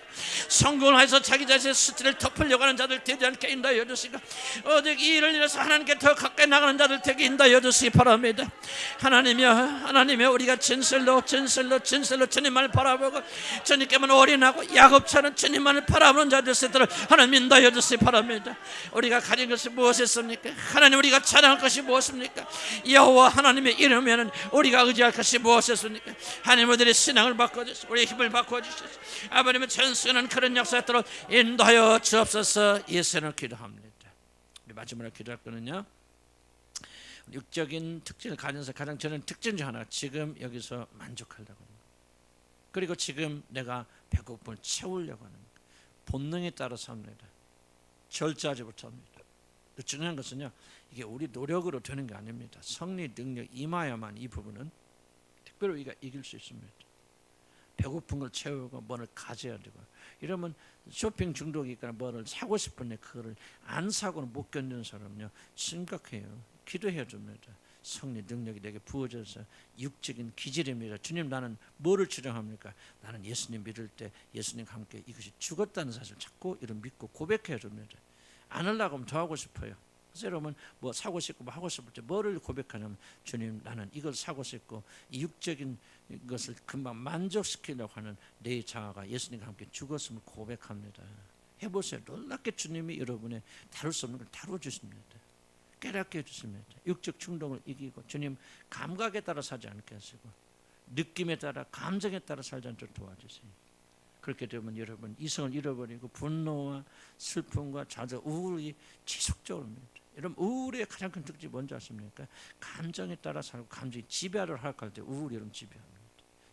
성공을 해서 자기 자신의 수치를 덮으려고 하는 자들 되지 않게 인도하여 주시고, 오직 이 일을 인해서 하나님께 더 가까이 나가는 자들 되게 인도하여 주시기 바랍니다. 하나님이여 우리가 진실로 주님만을 바라보고 주님께만 올인하고 야곱처럼 주님만을 바라보는 자들 되도록 하나님 인도하여 주시기 바랍니다. 우리가 가진 것이 무엇이었습니까? 하나님, 우리가 자랑할 것이 무엇입니까? 여호와 하나님의 이름에는 우리가 의지할 것이 무엇이었습니까? 하나님, 우리의 신앙을 바꿔주시고 우리의 힘을 바꿔주시고 아버님의 전수는 그런 역사도록 인도하여 주옵소서. 예수를 기도합니다. 우리 마지막으로 기도할 거는요, 육적인 특징을 가져서 가장 저는 특징 중 하나, 지금 여기서 만족하려고 하는 것, 그리고 지금 내가 배고픔을 채우려고 하는 것, 본능에 따라 삽니다. 절제하지 못합니다. 중요한 것은요, 이게 우리 노력으로 되는 게 아닙니다. 성리 능력 임하야만 이 부분은 특별히 우리가 이길 수 있습니다. 배고픈 걸 채우고 뭐를 가져야 되고, 이러면 쇼핑 중독이 있거나 뭐를 사고 싶은데 그거를 안 사고는 못 견디는 사람은요 심각해요. 기도해야 됩니다. 성리 능력이 내게 부어져서 육적인 기질입니다. 주님, 나는 뭐를 추정합니까? 나는 예수님 믿을 때 예수님과 함께 이것이 죽었다는 사실을 자꾸 이런 믿고 고백해야 됩니다. 안 하려고 하면 더 하고 싶어요. 그래서 여러분 뭐 사고 싶고 뭐 하고 싶을 때 뭐를 고백하냐면, 주님, 나는 이걸 사고 싶고 이 육적인 것을 금방 만족시키려고 하는 내 자아가 예수님과 함께 죽었음을 고백합니다. 해보세요. 놀랍게 주님이 여러분의 다룰 수 없는 걸 다뤄주십니다. 깨닫게 해주십니다. 육적 충동을 이기고 주님 감각에 따라 살지 않게 하시고 느낌에 따라 감정에 따라 살지 않도록 도와주세요. 그렇게 되면 여러분 이성을 잃어버리고 분노와 슬픔과 좌절, 우울이 지속적으로 옵니다. 여러분 우울의 가장 큰 특징이 뭔지 아십니까? 감정에 따라 살고 감정이 지배하도록 할 때 우울이 여러분 지배합니다.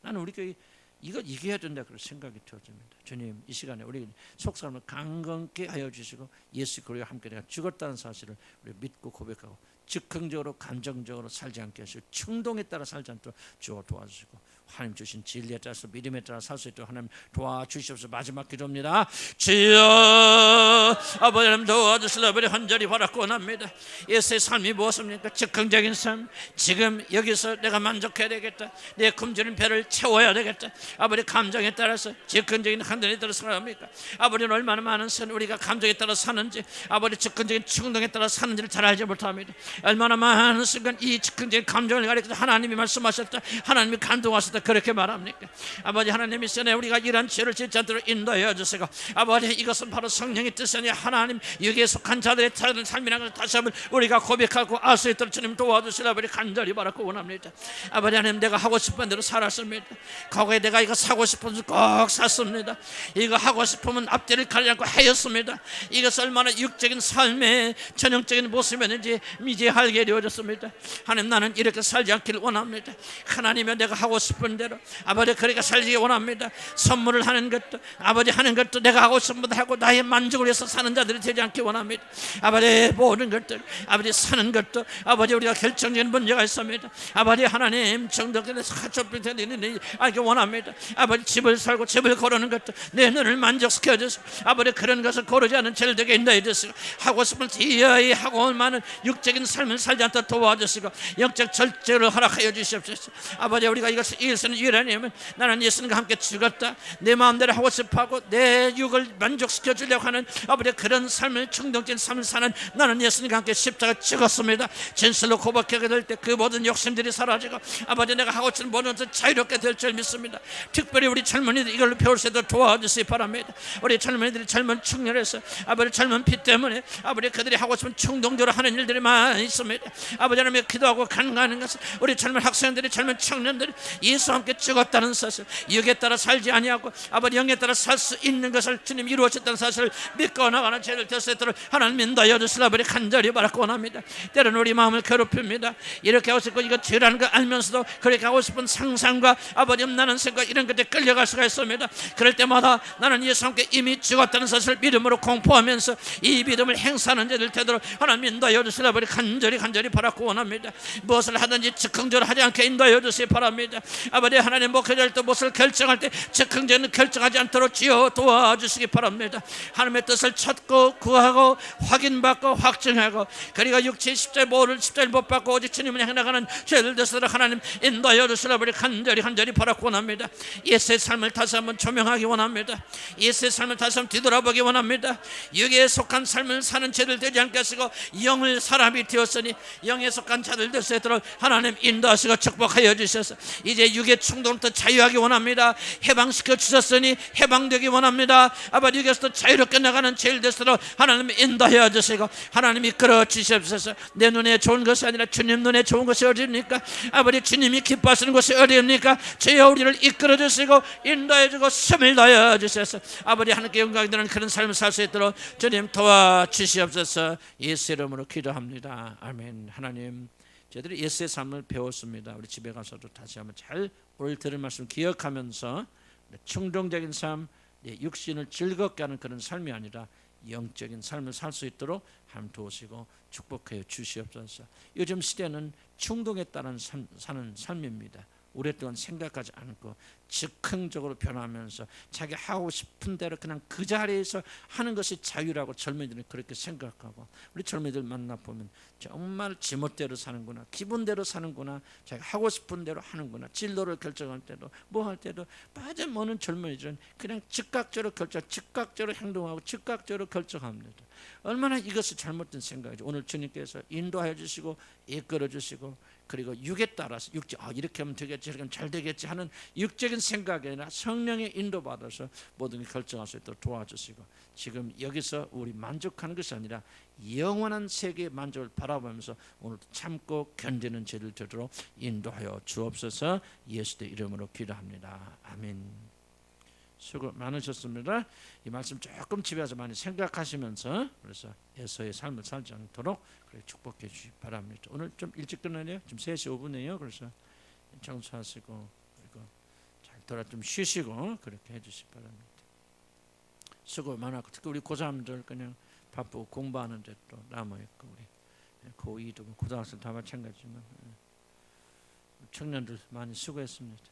나는 우리 교회 이걸 이겨야 된다 그런 생각이 들어집니다. 주님, 이 시간에 우리 속사람을 강건케 하여 주시고 예수 그리스도와 함께 내가 죽었다는 사실을 우리 믿고 고백하고 즉흥적으로 감정적으로 살지 않게 하시고 충동에 따라 살지 않도록 주어 도와주시고 하나님 주신 진리에 따라서 믿음에 따라 살 수 있도록 하나님 도와주시옵소서. 마지막 기도입니다. 주여, 아버지 하나님 도와주시려 아버지 간절히 바라고 원합니다. 예수의 삶이 무엇입니까? 즉흥적인 삶. 지금 여기서 내가 만족해야 되겠다. 내 굶주린 배를 채워야 되겠다. 아버지 감정에 따라서 즉흥적인 판단에 따라서 살아갑니까? 아버지는 얼마나 많은 선 우리가 감정에 따라 사는지, 아버지 즉흥적인 충동에 따라 사는지를 잘 알지 못합니다. 얼마나 많은 순간 이 즉흥적인 감정을 가리켜 하나님이 말씀하셨다, 하나님이 감동하셨다 그렇게 말합니까? 아버지 하나님, 이 시간에 우리가 이런 죄를 짓지 않도록 인도하여 주시고, 아버지 이것은 바로 성령의 뜻이니 하나님 여기에 속한 자들의 삶이라는 것을 다시 한번 우리가 고백하고 알 수 있도록 주님 도와주시라 아버지 간절히 바라고 원합니다. 아버지 하나님, 내가 하고 싶은 대로 살았습니다. 과거에 내가 이거 사고 싶으면 꼭 샀습니다. 이거 하고 싶으면 앞뒤를 가리지 않고 하였습니다. 이것이 얼마나 육적인 삶의 전형적인 모습이었는지 이제 알게 되어졌습니다. 하나님, 나는 이렇게 살지 않기를 원합니다. 하나님이 내가 하고 싶은 대로 아버지 그렇게 살기 원합니다. 선물을 하는 것도 아버지 하는 것도 내가 하고 싶은 대로 하고 나의 만족을 위해서 사는 자들이 되지 않기 원합니다. 아버지 모든 것들 아버지 사는 것도 아버지 우리가 결정적인 문제가 있습니다. 아버지 하나님 정덕에서 가족들 되는 알기 원합니다. 아버지 집을 살고 집을 고르는 것도 내 눈을 만족시켜 주시고 아버지 그런 것을 고르지 않은 죄를 되게 인도해 주시고 하고 싶은 지혜의 하고 많은 육적인 삶을 살지 않도록 도와주시고 영적 절제를 허락하여 주시옵소서. 아버지 우리가 이것을 이길 수 있는 유일하냐면 나는 예수님과 함께 죽었다, 내 마음대로 하고 싶어하고 내 육을 만족시켜 주려고 하는 아버지 그런 삶을 충동적인 삶을 사는 나는 예수님과 함께 십자가 찍었습니다. 진실로 고백하게 될 때 그 모든 욕심들이 사라지고 아버지 내가 하고 싶은 모든 것을 자유롭게 될 줄 믿습니다. 특별히 우리 젊은이들 이걸로 배울 수 있도록 도와주시기 바랍니다. 우리 젊은이들이 젊은 청년에서 아버지 젊은 피 때문에 아버지 그들이 하고 싶은 충동적으로 하는 일들이 많이 있습니다. 아버지 하나님 기도하고 간구하는 것은 우리 젊은 학생들이 젊은 청년들이 예수와 함께 죽었다는 사실, 육에 따라 살지 아니하고 아버지 영에 따라 살 수 있는 것을 주님 이루어졌다는 사실을 믿고 나가는 죄를 될 수 있도록 하나님 인도하여 주시라 아버지 간절히 바라고 원합니다. 때로는 우리 마음을 괴롭힙니다. 이렇게 하고 싶고 이거 죄라는 걸 알면서도 그렇게 하고 싶은 상상과 아버지 나는 생각 이런 것에 끌려갈 수가 있습니다. 그럴 때마다 나는 예수와 함께 이미 죽었다는 사실을 믿음으로 공포하면서 이 믿음을 행사하는 자들 되도록 하나님 인도하여 주시라 아버지 간절히 간절히 바라고 원합니다. 무엇을 하든지 즉흥적으로 하지 않게 인도하여 주시기 바랍니다. 아버지 하나님, 목회자를 또 무엇을 결정할 때 즉흥적으로 결정하지 않도록 주여 도와주시기 바랍니다. 하나님의 뜻을 찾고 구하고 확인받고 확증하고, 그리고 육체 십자에 모를 십자를 못 받고 오직 주님을 향해 나가는 죄를 대해서 하나님 인도하여 주시라 우리 간절히 바라고 원합니다. 예수의 삶을 다시 한번 조명하기 원합니다. 예수의 삶을 다시 한번 뒤돌아보기 원합니다. 육에 속한 삶을 사는 죄를 되지 않게 하시고 영을 사람이 되었으니 영에 속한 자들 될 수 있도록 하나님 인도하시고 축복하여 주셔서 이제 육의 충동부터 자유하기 원합니다. 해방시켜 주셨으니 해방되기 원합니다. 아버지, 육에서도 자유롭게 나가는 죄를 될 수 있도록 하나님 인도하여 주시고 하나님 이끌어 주시옵소서. 내 눈에 좋은 것이 아니라 주님 눈에 좋은 것이 어디입니까? 아버지, 주님이 기뻐하시는 것이 어디입니까? 주여 우리를 이끌어 주시고 인도해 주고 힘을 다여 주셔서 아버지 하나님께 영광이 되는 그런 삶을 살 수 있도록 주님 도와주시옵소서. 예수 이름으로 기도합니다. 아멘. 하나님, 저희들이 예수의 삶을 배웠습니다. 우리 집에 가서도 다시 한번 잘 오늘 들은 말씀 기억하면서 충동적인 삶, 육신을 즐겁게 하는 그런 삶이 아니라 영적인 삶을 살 수 있도록 하나님 도우시고 축복하여 주시옵소서. 요즘 시대는 충동에 따른 사는 삶입니다. 오랫동안 생각하지 않고 즉흥적으로 변하면서 자기 하고 싶은 대로 그냥 그 자리에서 하는 것이 자유라고 젊은이들은 그렇게 생각하고, 우리 젊은이들 만나보면 정말 지멋대로 사는구나, 기분대로 사는구나, 자기 하고 싶은 대로 하는구나, 진로를 결정할 때도 뭐 할 때도 빠져머는 젊은이들은 그냥 즉각적으로 즉각적으로 행동하고 즉각적으로 결정합니다. 얼마나 이것이 잘못된 생각이죠. 오늘 주님께서 인도하여 주시고 이끌어 주시고, 그리고 육에 따라서 이렇게 하면 되겠지, 이렇게 하면 잘 되겠지 하는 육적인 생각이 아니라 성령의 인도받아서 모든 게 결정할 수 있도록 도와주시고, 지금 여기서 우리 만족하는 것이 아니라 영원한 세계의 만족을 바라보면서 오늘 참고 견디는 죄를 되도록 인도하여 주옵소서. 예수의 이름으로 기도합니다. 아멘. 수고 많으셨습니다. 이 말씀 조금 집에 와서 많이 생각하시면서 그래서 예수의 삶을 살지 않도록 그렇게 축복해 주시기 바랍니다. 오늘 좀 일찍 끝나네요. 지금 3시 5분이에요. 그래서 청소하시고 그리고 잘 돌아 좀 쉬시고 그렇게 해주시기 바랍니다. 수고 많았고, 특히 우리 고3들 그냥 바쁘고 공부하는데 또 남아있고, 우리 고2도 고등학생 다 마찬가지지만 청년들 많이 수고했습니다.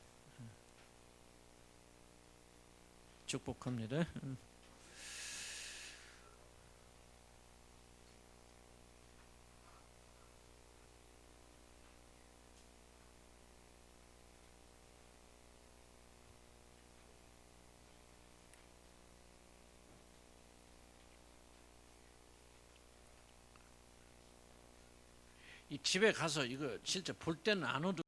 축복합니다. 이 집에 가서 이거 진짜 볼 때는 안 오도